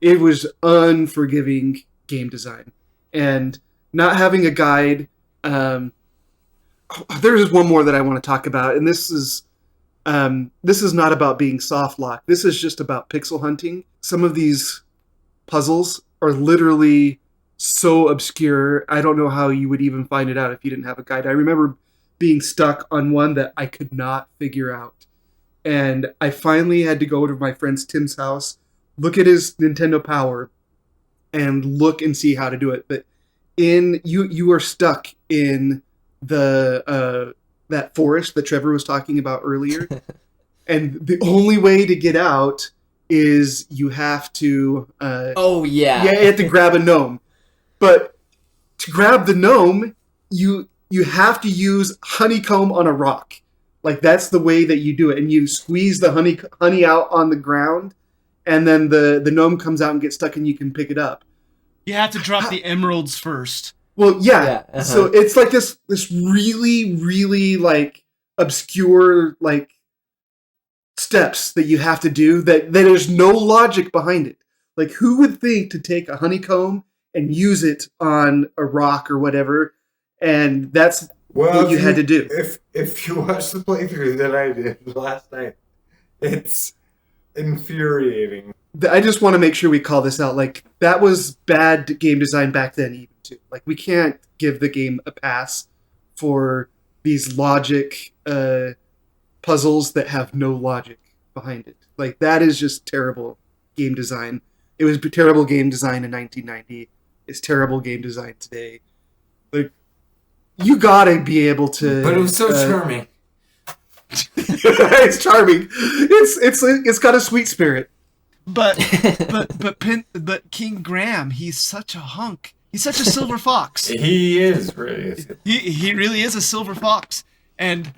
It was unforgiving game design, and not having a guide. There's one more that I want to talk about, and this is not about being soft lock. This is just about pixel hunting. Some of these puzzles are literally so obscure. I don't know how you would even find it out if you didn't have a guide. I remember being stuck on one that I could not figure out. And I finally had to go to my friend's Tim's house, look at his Nintendo Power, and look and see how to do it. But you are stuck in the that forest that Trevor was talking about earlier. And the only way to get out is you have to you have to grab a gnome. But to grab the gnome, you have to use honeycomb on a rock. Like, that's the way that you do it. And you squeeze the honey out on the ground, and then the gnome comes out and gets stuck, and you can pick it up. You have to drop the emeralds first. Well, yeah. So it's like this really, really, like, obscure, like, steps that you have to do that there's no logic behind it. Like, who would think to take a honeycomb and use it on a rock or whatever? And that's what you had to do. If you watch the playthrough that I did last night, it's infuriating. I just want to make sure we call this out. Like, that was bad game design back then, even too. Like, we can't give the game a pass for these logic puzzles that have no logic behind it. Like, that is just terrible game design. It was terrible game design in 1990. It's terrible game design today. Like, you gotta be able to. But it was so charming. It's charming. It's got a sweet spirit. But King Graham, he's such a hunk. He's such a silver fox. He is really. He really is a silver fox. And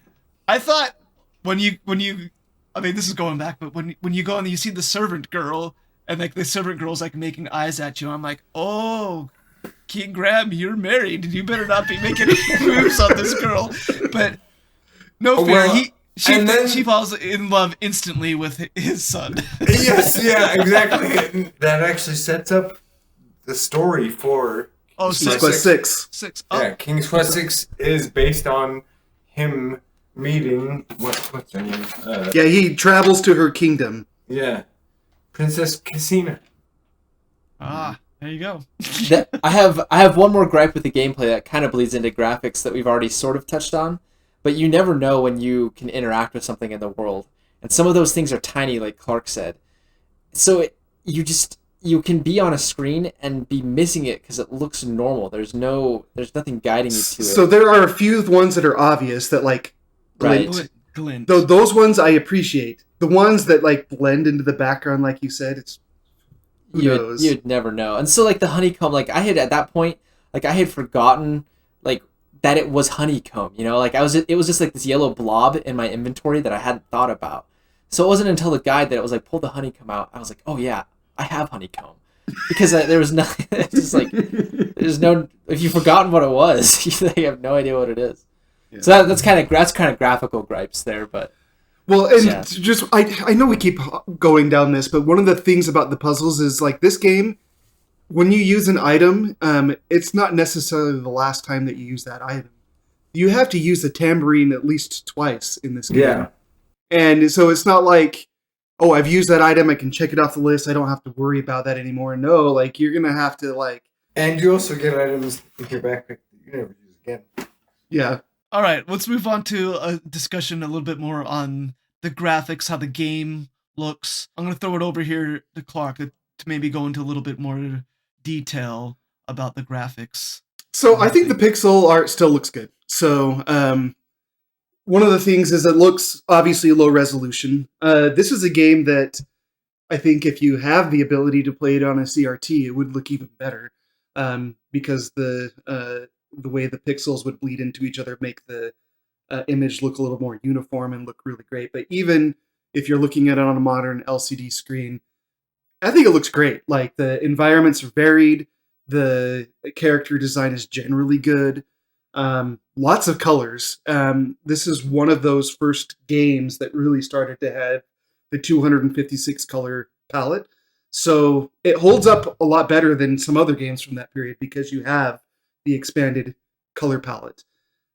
I thought when you I mean, this is going back, but when you go and you see the servant girl, and like the servant girl's like making eyes at you, I'm like, oh, King Graham, you're married. You better not be making any moves on this girl. But no fair. She falls in love instantly with his son. Yes, yeah, exactly. And that actually sets up the story for King's Quest 6. Oh. Yeah, King's Quest 6 is based on him meeting what's her name? He travels to her kingdom. Yeah, Princess Cassina. There you go. I have one more gripe with the gameplay that kind of bleeds into graphics that we've already sort of touched on, but you never know when you can interact with something in the world, and some of those things are tiny, like Clark said. So you can be on a screen and be missing it because it looks normal. There's nothing guiding you to it. So there are a few ones that are obvious that like Glint. Those ones I appreciate. The ones that like blend into the background, like you said, it's. You'd never know. And so, like, the honeycomb, like, I had, at that point, like, I had forgotten, like, that it was honeycomb, you know? Like, it was just, like, this yellow blob in my inventory that I hadn't thought about. So it wasn't until the guide that it was, like, pull the honeycomb out. I was like, oh, yeah, I have honeycomb. Because there was nothing, it's just, like, there's no, if you've forgotten what it was, you have no idea what it is. Yeah. So that's kind of graphical gripes there, but... Well, and just I know we keep going down this, but one of the things about the puzzles is like this game, when you use an item, it's not necessarily the last time that you use that item. You have to use the tambourine at least twice in this game. Yeah. And so it's not like, oh, I've used that item, I can check it off the list, I don't have to worry about that anymore. No, like you're gonna have to like. And you also get items in your backpack that you never use again. Yeah. All right, let's move on to a discussion a little bit more on the graphics, how the game looks. I'm going to throw it over here to Clark to maybe go into a little bit more detail about the graphics. So I think the pixel art still looks good. So one of the things is it looks obviously low resolution. This is a game that I think if you have the ability to play it on a CRT, it would look even better because the way the pixels would bleed into each other make the image look a little more uniform and look really great. But even if you're looking at it on a modern LCD screen, I think it looks great. Like the environments are varied, the character design is generally good. Lots of colors. This is one of those first games that really started to have the 256 color palette. So it holds up a lot better than some other games from that period because you have the expanded color palette.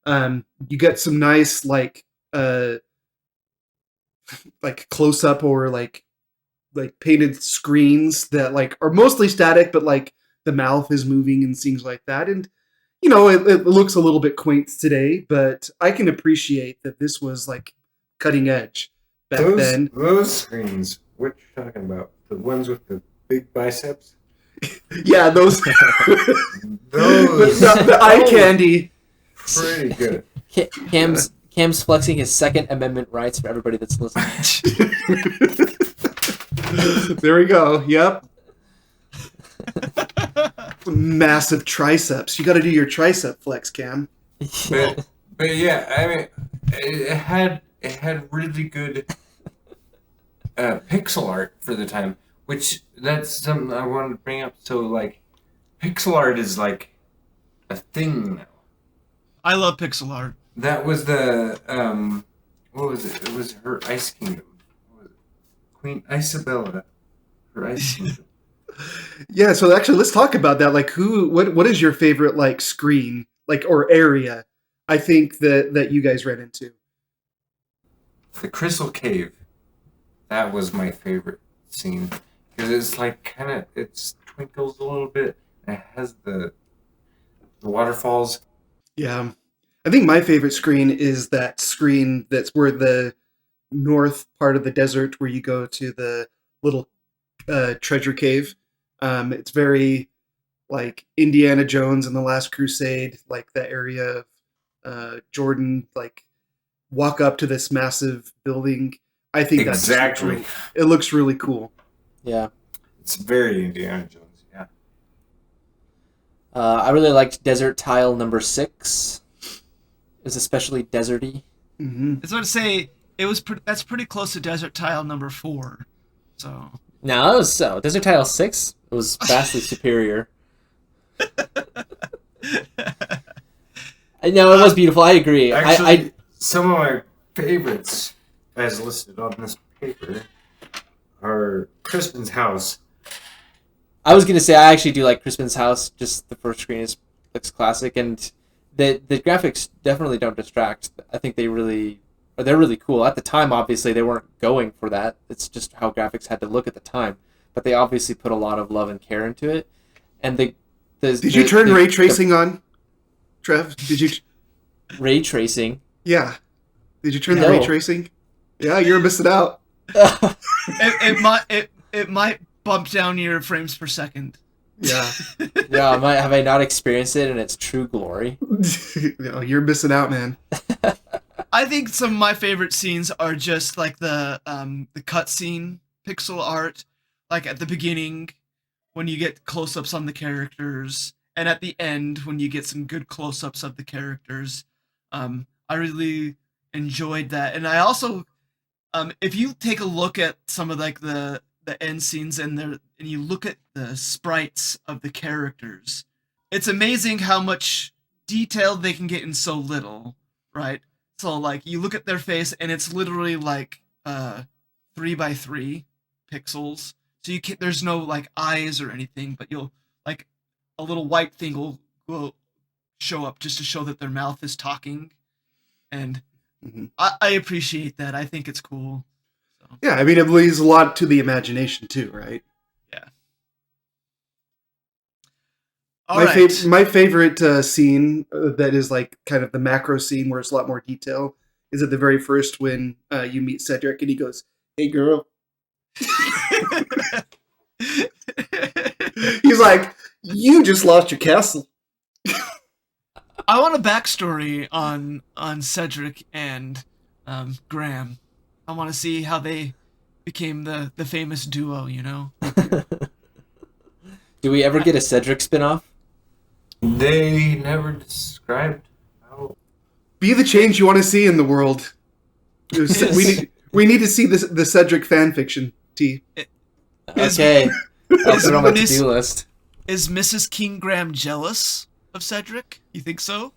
You get some nice like close up or like painted screens that like are mostly static, but like the mouth is moving and things like that. And it looks a little bit quaint today, but I can appreciate that this was like cutting edge back then. Those screens, what you talking about? The ones with the big biceps? Yeah, those. Those. the eye candy. Pretty good. Cam's flexing his Second Amendment rights for everybody that's listening. There we go. Yep. Massive triceps. You got to do your tricep flex, Cam. But yeah, I mean, it had really good pixel art for the time, which that's something I wanted to bring up. So like, pixel art is like a thing now. I love pixel art. That was the what was it? It was her Ice Kingdom. What was it? Queen Isabella. Her Ice Kingdom. Yeah, so actually let's talk about that. Like what is your favorite like screen, like or area I think that you guys ran into? The Crystal Cave. That was my favorite scene. Because it's like it twinkles a little bit and it has the waterfalls. Yeah. I think my favorite screen is that screen that's where the north part of the desert where you go to the little treasure cave. It's very like Indiana Jones and the Last Crusade, like that area of Jordan, like walk up to this massive building. I think exactly. It looks really cool. Yeah. It's very Indiana Jones, yeah. I really liked Desert Tile number 6. It was especially deserty. Mm-hmm. I was about to say that's pretty close to Desert Tile number 4. So no, it was Desert Tile 6 was vastly superior. No, it was beautiful. I agree. Actually, some of my favorites, as listed on this paper, are Crispin's house. I was gonna say I actually do like Crispin's house. Just the first screen looks classic, and the graphics definitely don't distract. I think they're really cool. At the time, obviously, they weren't going for that. It's just how graphics had to look at the time. But they obviously put a lot of love and care into it. And did you turn ray tracing on, Trev? Did you ray tracing? Yeah. Did you turn the ray tracing? Yeah, you're missing out. it might bump down your frames per second. Yeah. Yeah, have I not experienced it in its true glory? No, you're missing out, man. I think some of my favorite scenes are just like the cutscene pixel art, like at the beginning when you get close-ups on the characters, and at the end when you get some good close-ups of the characters. I really enjoyed that, and I also, if you take a look at some of like the end scenes and you look at the sprites of the characters, it's amazing how much detail they can get in so little, right? So like you look at their face and it's literally like 3x3 pixels. So there's no like eyes or anything, but you'll like a little white thing will show up just to show that their mouth is talking, and I appreciate that. I think it's cool. So. Yeah, I mean it leaves a lot to the imagination too, right? Yeah. My favorite scene that is like kind of the macro scene where it's a lot more detail is at the very first when you meet Cedric and he goes, "Hey girl." He's like, "You just lost your castle." I want a backstory on Cedric and Graham. I want to see how they became the famous duo, you know? Do we ever get a Cedric spinoff? They never described how. Be the change you want to see in the world. We need to see the Cedric fan fiction. T. Okay, I'll put it on my to-do list. Is Mrs. King Graham jealous of Cedric? You think so?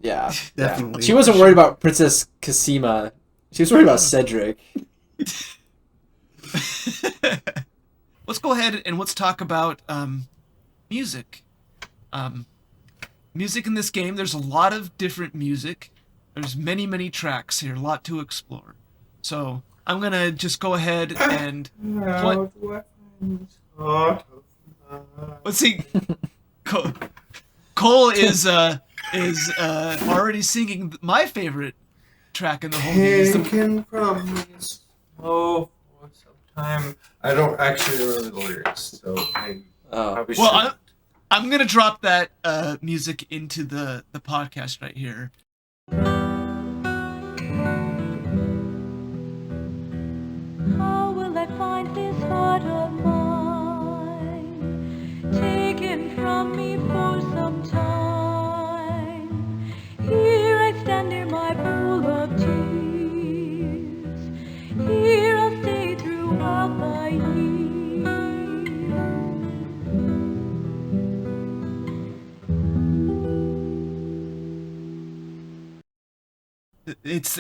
Yeah, Definitely. She wasn't worried about Princess Cassima. She was worried about Cedric. Let's go ahead and let's talk about music. Music in this game, there's a lot of different music. There's many tracks here, a lot to explore. So I'm gonna just go ahead and let's see. Cole is already singing my favorite track in the whole game. Taken from me slow for some time. I don't actually remember the lyrics, so I probably should. Well, I'm gonna drop that music into the podcast right here. How will I find this heart of mine, taken from me for some time? Here I stand near my pool of tears. Here I'll stay throughout the years.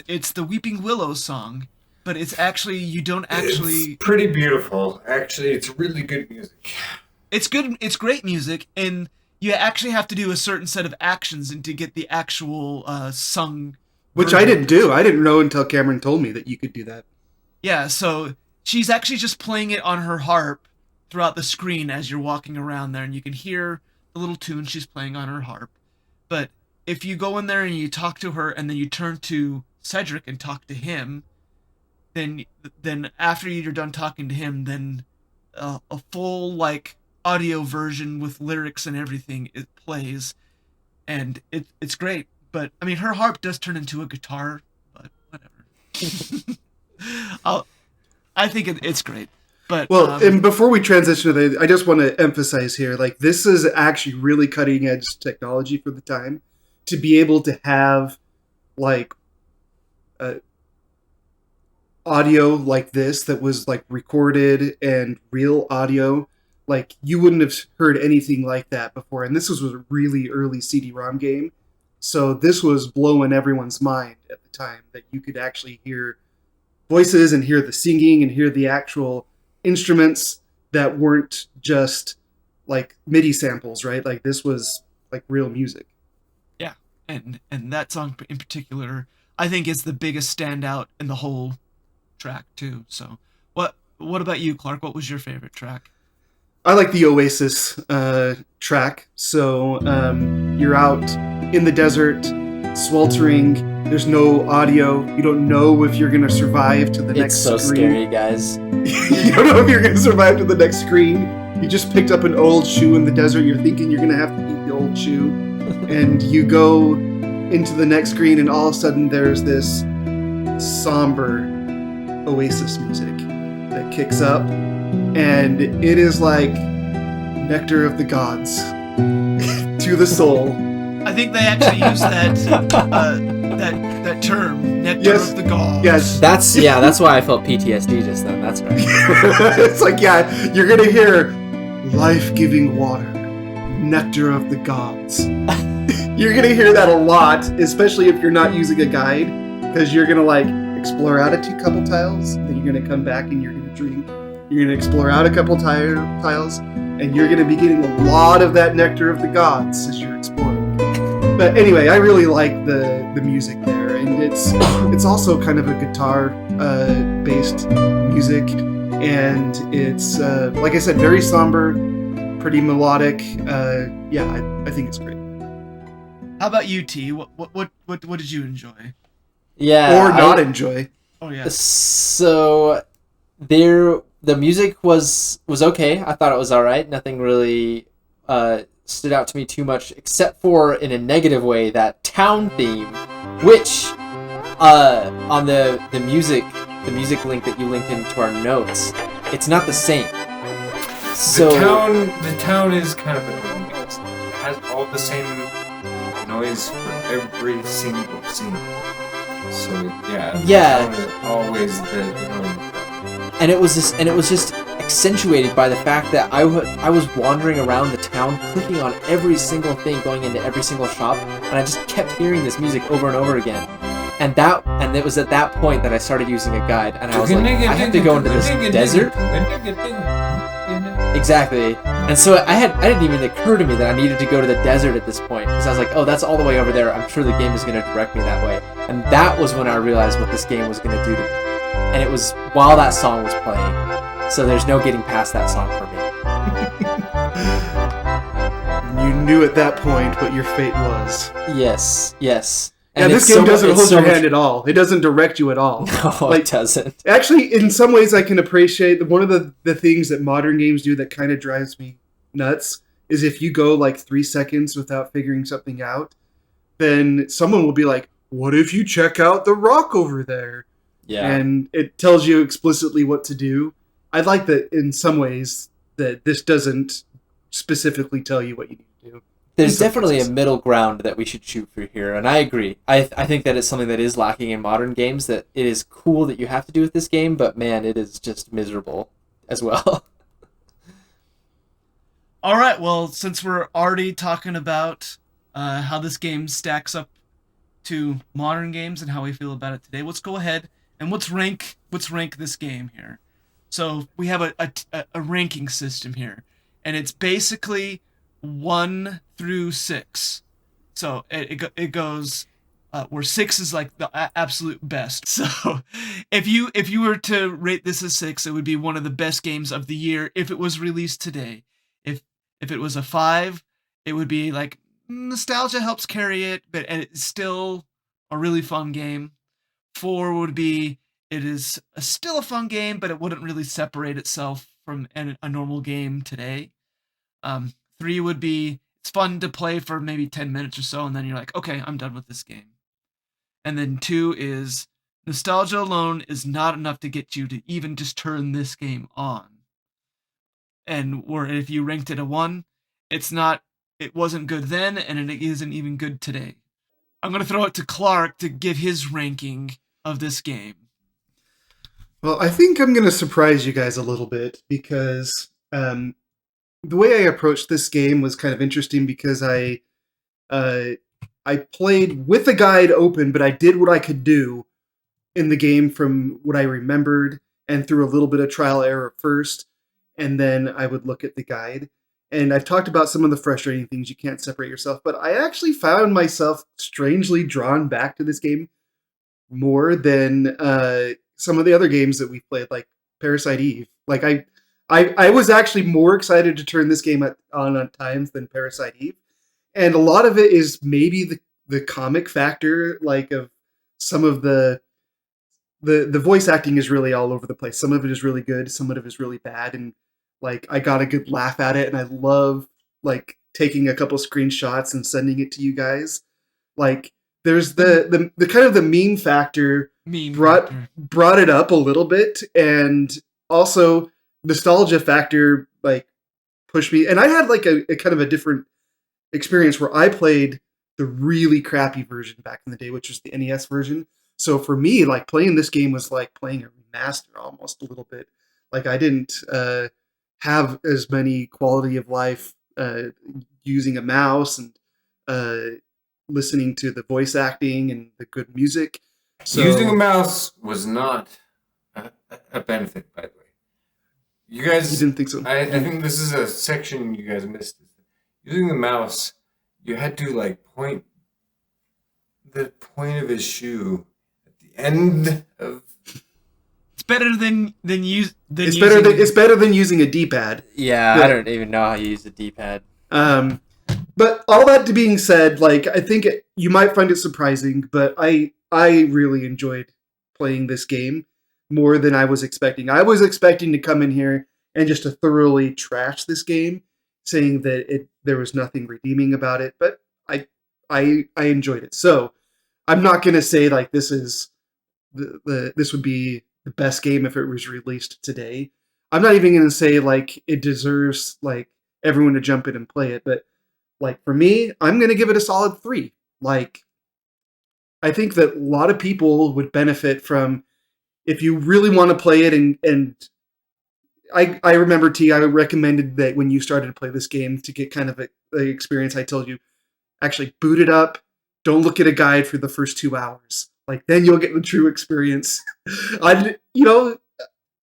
It's the Weeping Willow song, but it's actually you don't actually. It's pretty beautiful. Actually, it's really good music. It's good. It's great music, and you actually have to do a certain set of actions and to get the actual sung. Which I didn't do. I didn't know until Cameron told me that you could do that. Yeah, so she's actually just playing it on her harp throughout the screen as you're walking around there, and you can hear the little tune she's playing on her harp. But if you go in there and you talk to her, and then you turn to Cedric and talk to him, then after you're done talking to him, then a full like audio version with lyrics and everything it plays, and it's great. But I mean, her harp does turn into a guitar, but whatever. I think it's great. But well, and before we transition to I just want to emphasize here, like this is actually really cutting edge technology for the time to be able to have like audio like this that was like recorded and real audio. Like you wouldn't have heard anything like that before, and this was a really early CD-ROM game. So this was blowing everyone's mind at the time that you could actually hear voices and hear the singing and hear the actual instruments that weren't just like MIDI samples, right? Like this was like real music. Yeah, and that song in particular, I think is the biggest standout in the whole track too. So what about you, Clark? What was your favorite track? I like the Oasis track. So you're out in the desert, sweltering. There's no audio. You don't know if you're gonna survive to the next screen. It's so scary, guys. You don't know if you're gonna survive to the next screen. You just picked up an old shoe in the desert. You're thinking you're gonna have to eat the old shoe, and you go into the next screen, and all of a sudden there's this somber Oasis music that kicks up, and it is like nectar of the gods to the soul. I think they actually use that term, nectar of the gods. Yes. That's why I felt PTSD just then. That's right. It's like, yeah, you're gonna hear life-giving water, nectar of the gods. You're gonna hear that a lot, especially if you're not using a guide, because you're gonna like explore out a couple tiles, then you're gonna come back and you're gonna drink. You're gonna explore out a couple tiles, and you're gonna be getting a lot of that nectar of the gods as you're exploring. But anyway, I really like the music there, and it's also kind of a guitar based music, and it's like I said, very somber, pretty melodic. I think it's great. How about you, T? What did you enjoy? Yeah, or not enjoy. Oh yeah. So the music was okay. I thought it was all right. Nothing really stood out to me too much, except for in a negative way that town theme, which on the music link that you linked into our notes, it's not the same. So the town is kind of annoying because it has all the same noise for every single scene. So the town is always the annoying part. And it was just accentuated by the fact that I was wandering around the town, clicking on every single thing, going into every single shop, and I just kept hearing this music over and over again. And it was at that point that I started using a guide, and I was like, I have to go into this desert. Exactly. And so it didn't even occur to me that I needed to go to the desert at this point, because I was like, oh, that's all the way over there. I'm sure the game is going to direct me that way. And that was when I realized what this game was going to do to me. And it was while that song was playing. So there's no getting past that song for me. You knew at that point what your fate was. Yes. And this game doesn't hold your hand at all. It doesn't direct you at all. No, it doesn't. Actually, in some ways, I can appreciate one of the things that modern games do that kind of drives me nuts is if you go like 3 seconds without figuring something out, then someone will be like, what if you check out the rock over there? Yeah. And it tells you explicitly what to do. I like that in some ways that this doesn't specifically tell you what you need to do. There's definitely a middle ground that we should shoot for here, and I agree. I think that it's something that is lacking in modern games, that it is cool that you have to do with this game, but man, it is just miserable as well. All right, well, since we're already talking about how this game stacks up to modern games and how we feel about it today, let's go ahead and let's rank this game here. So we have a ranking system here, and it's basically 1 through 6. So it goes where 6 is like the absolute best. So if you were to rate this as 6, it would be one of the best games of the year if it was released today. If it was a 5, it would be like nostalgia helps carry it, but it's still a really fun game. 4 would be it is still a fun game, but it wouldn't really separate itself from a normal game today. 3 would be it's fun to play for maybe 10 minutes or so, and then you're like, okay, I'm done with this game. And then 2 is nostalgia alone is not enough to get you to even just turn this game on. And or if you ranked it a 1, it wasn't good then, and it isn't even good today. I'm going to throw it to Clark to give his ranking of this game. Well, I think I'm going to surprise you guys a little bit because the way I approached this game was kind of interesting because I played with the guide open, but I did what I could do in the game from what I remembered and through a little bit of trial error first, and then I would look at the guide. And I've talked about some of the frustrating things you can't separate yourself, but I actually found myself strangely drawn back to this game more than some of the other games that we played, like Parasite Eve. Like I was actually more excited to turn this game on at times than Parasite Eve. And a lot of it is maybe the comic factor, like of some of the voice acting is really all over the place. Some of it is really good, some of it is really bad, and like I got a good laugh at it, and I love like taking a couple screenshots and sending it to you guys. Like there's the kind of the meme factor brought it up a little bit, and also nostalgia factor like pushed me. And I had like a kind of a different experience where I played the really crappy version back in the day, which was the NES version. So for me, like playing this game was like playing a remaster almost a little bit. Like I didn't have as many quality of life using a mouse and listening to the voice acting and the good music. So, using a mouse was not a benefit, by the way. You guys, you didn't think so? I think this is a section you guys missed. Using the mouse, you had to like point the point of his shoe at the end of. It's better than use. It's better than using a D-pad. Yeah, I don't even know how you use a D-pad. But all that being said, like I think you might find it surprising, but I really enjoyed playing this game more than I was expecting. I was expecting to come in here and just to thoroughly trash this game, saying that there was nothing redeeming about it, but I enjoyed it. So I'm not gonna say like this is this would be the best game if it was released today. I'm not even gonna say like it deserves like everyone to jump in and play it, but like for me, I'm gonna give it a solid 3. Like I think that a lot of people would benefit from if you really want to play it and I remember T. I recommended that when you started to play this game to get kind of the experience. I told you actually boot it up. Don't look at a guide for the first 2 hours. Like then you'll get the true experience. I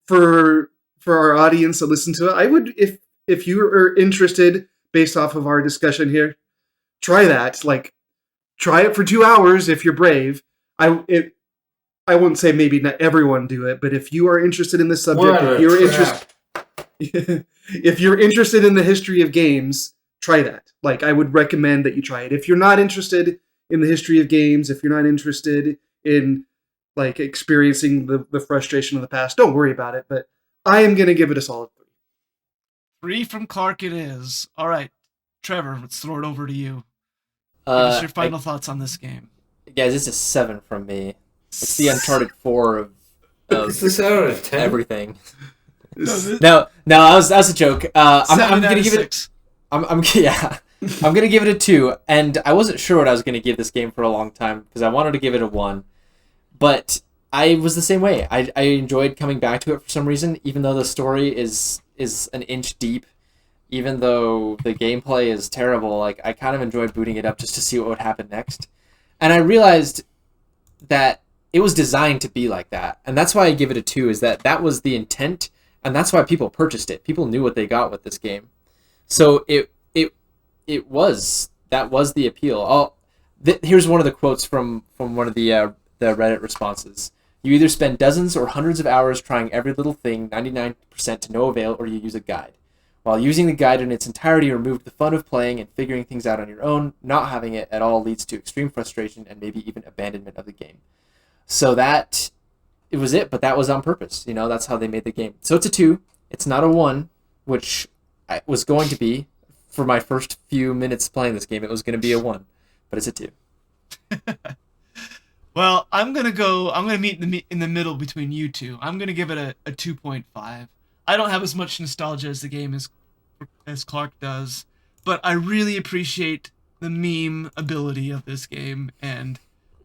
for our audience to listen to it, I would if you are interested based off of our discussion here, try that. Like try it for 2 hours if you're brave. I wouldn't say maybe not everyone do it, but if you are interested in this subject, if you're interested in the history of games, try that. Like I would recommend that you try it. If you're not interested in the history of games, if you're not interested in like experiencing the frustration of the past, don't worry about it. But I am going to give it a solid 3. 3 from Clark it is. All right, Trevor, let's throw it over to you. Give us your final thoughts on this game. Guys, it's a 7 from me. It's the Uncharted 4 of Is this out of 10? everything. No, that was a joke. I'm gonna give it. I'm gonna give it a 2, and I wasn't sure what I was gonna give this game for a long time because I wanted to give it a 1, but I was the same way. I enjoyed coming back to it for some reason, even though the story is an inch deep, even though the gameplay is terrible. Like I kind of enjoyed booting it up just to see what would happen next, and I realized that it was designed to be like that, and that's why I give it a 2. Is that was the intent, and that's why people purchased it. People knew what they got with this game, so that was the appeal. Here's one of the quotes from one of the Reddit responses. You either spend dozens or hundreds of hours trying every little thing, 99% to no avail, or you use a guide. While using the guide in its entirety removed the fun of playing and figuring things out on your own, not having it at all leads to extreme frustration and maybe even abandonment of the game. So it was it, but that was on purpose. That's how they made the game. So it's a 2. It's not a 1, which I was going to be for my first few minutes playing this game. It was going to be a 1, but it's a 2. Well, I'm gonna meet in the middle between you two. I'm gonna give it a 2.5. I don't have as much nostalgia as the game as Clark does, but I really appreciate the meme ability of this game and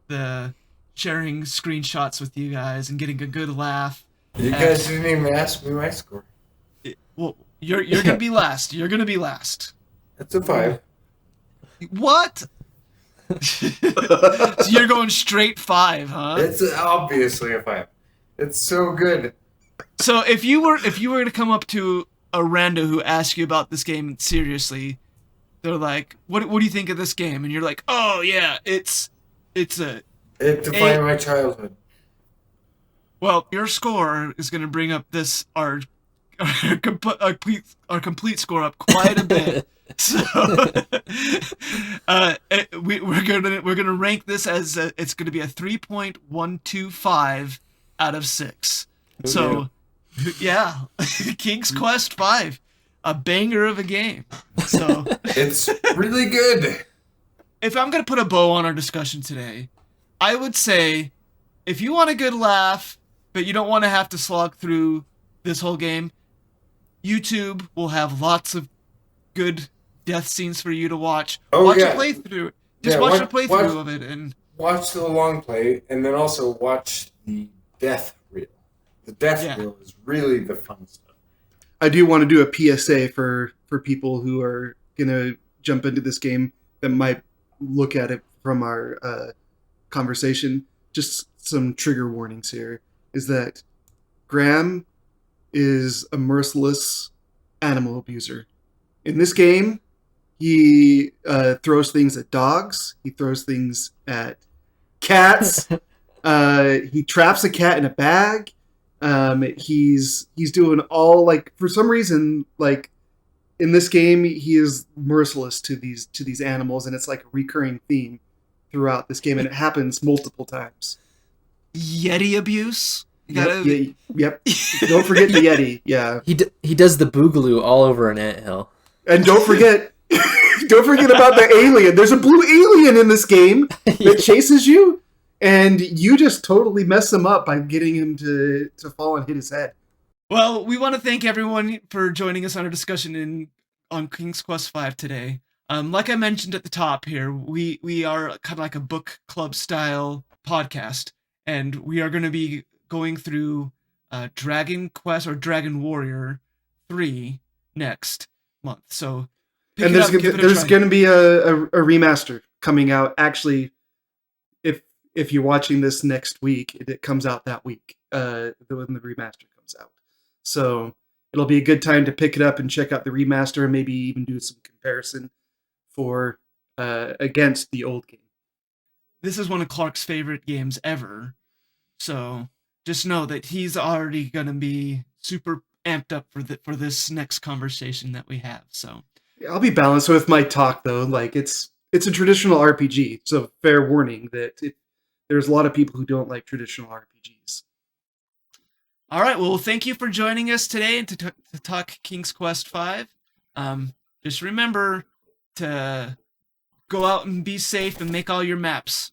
the sharing screenshots with you guys and getting a good laugh. You guys didn't even ask me my score. Well, you're gonna be last. You're gonna be last. That's a 5. What? So you're going straight 5, huh? It's obviously a 5. It's so good. So if you were to come up to a rando who asks you about this game seriously, they're like, "What do you think of this game?" And you're like, "Oh yeah, it defined my childhood." Well, your score is going to bring up our complete score up quite a bit. So we're gonna rank this as it's going to be a 3.125 out of 6. So yeah, King's Quest 5, a banger of a game. So it's really good. If I'm going to put a bow on our discussion today, I would say if you want a good laugh, but you don't want to have to slog through this whole game, YouTube will have lots of good death scenes for you to watch. Watch a playthrough. Watch a playthrough of it and watch the long play, and then also watch the death reel. The death reel is really the fun stuff. I do want to do a PSA for people who are gonna jump into this game that might look at it from our conversation. Just some trigger warnings here. Is that Graham is a merciless animal abuser. In this game, he throws things at dogs. He throws things at cats. He traps a cat in a bag. He's doing all, like, for some reason, like, in this game, he is merciless to these animals, and it's like a recurring theme throughout this game, and it happens multiple times. Yeti abuse. Yep. Don't forget the Yeti. Yeah. He does the boogaloo all over an anthill. And don't forget about the alien. There's a blue alien in this game that chases you, and you just totally mess him up by getting him to fall and hit his head. Well, we want to thank everyone for joining us on our discussion on King's Quest V today. Like I mentioned at the top here, we are kind of like a book club style podcast, and we are going to be going through Dragon Quest or Dragon Warrior 3 next month. So pick And it up, give it a there's try. going to be a remaster coming out. Actually, if you're watching this next week, it comes out that week. When the remaster comes out, so it'll be a good time to pick it up and check out the remaster, and maybe even do some comparison for against the old game. This is one of Clark's favorite games ever. So just know that he's already gonna be super amped up for this next conversation that we have. So I'll be balanced with my talk though. Like it's a traditional RPG, so fair warning that there's a lot of people who don't like traditional RPGs. all right, well, thank you for joining us today and to talk King's Quest V. Just remember to go out and be safe and make all your maps.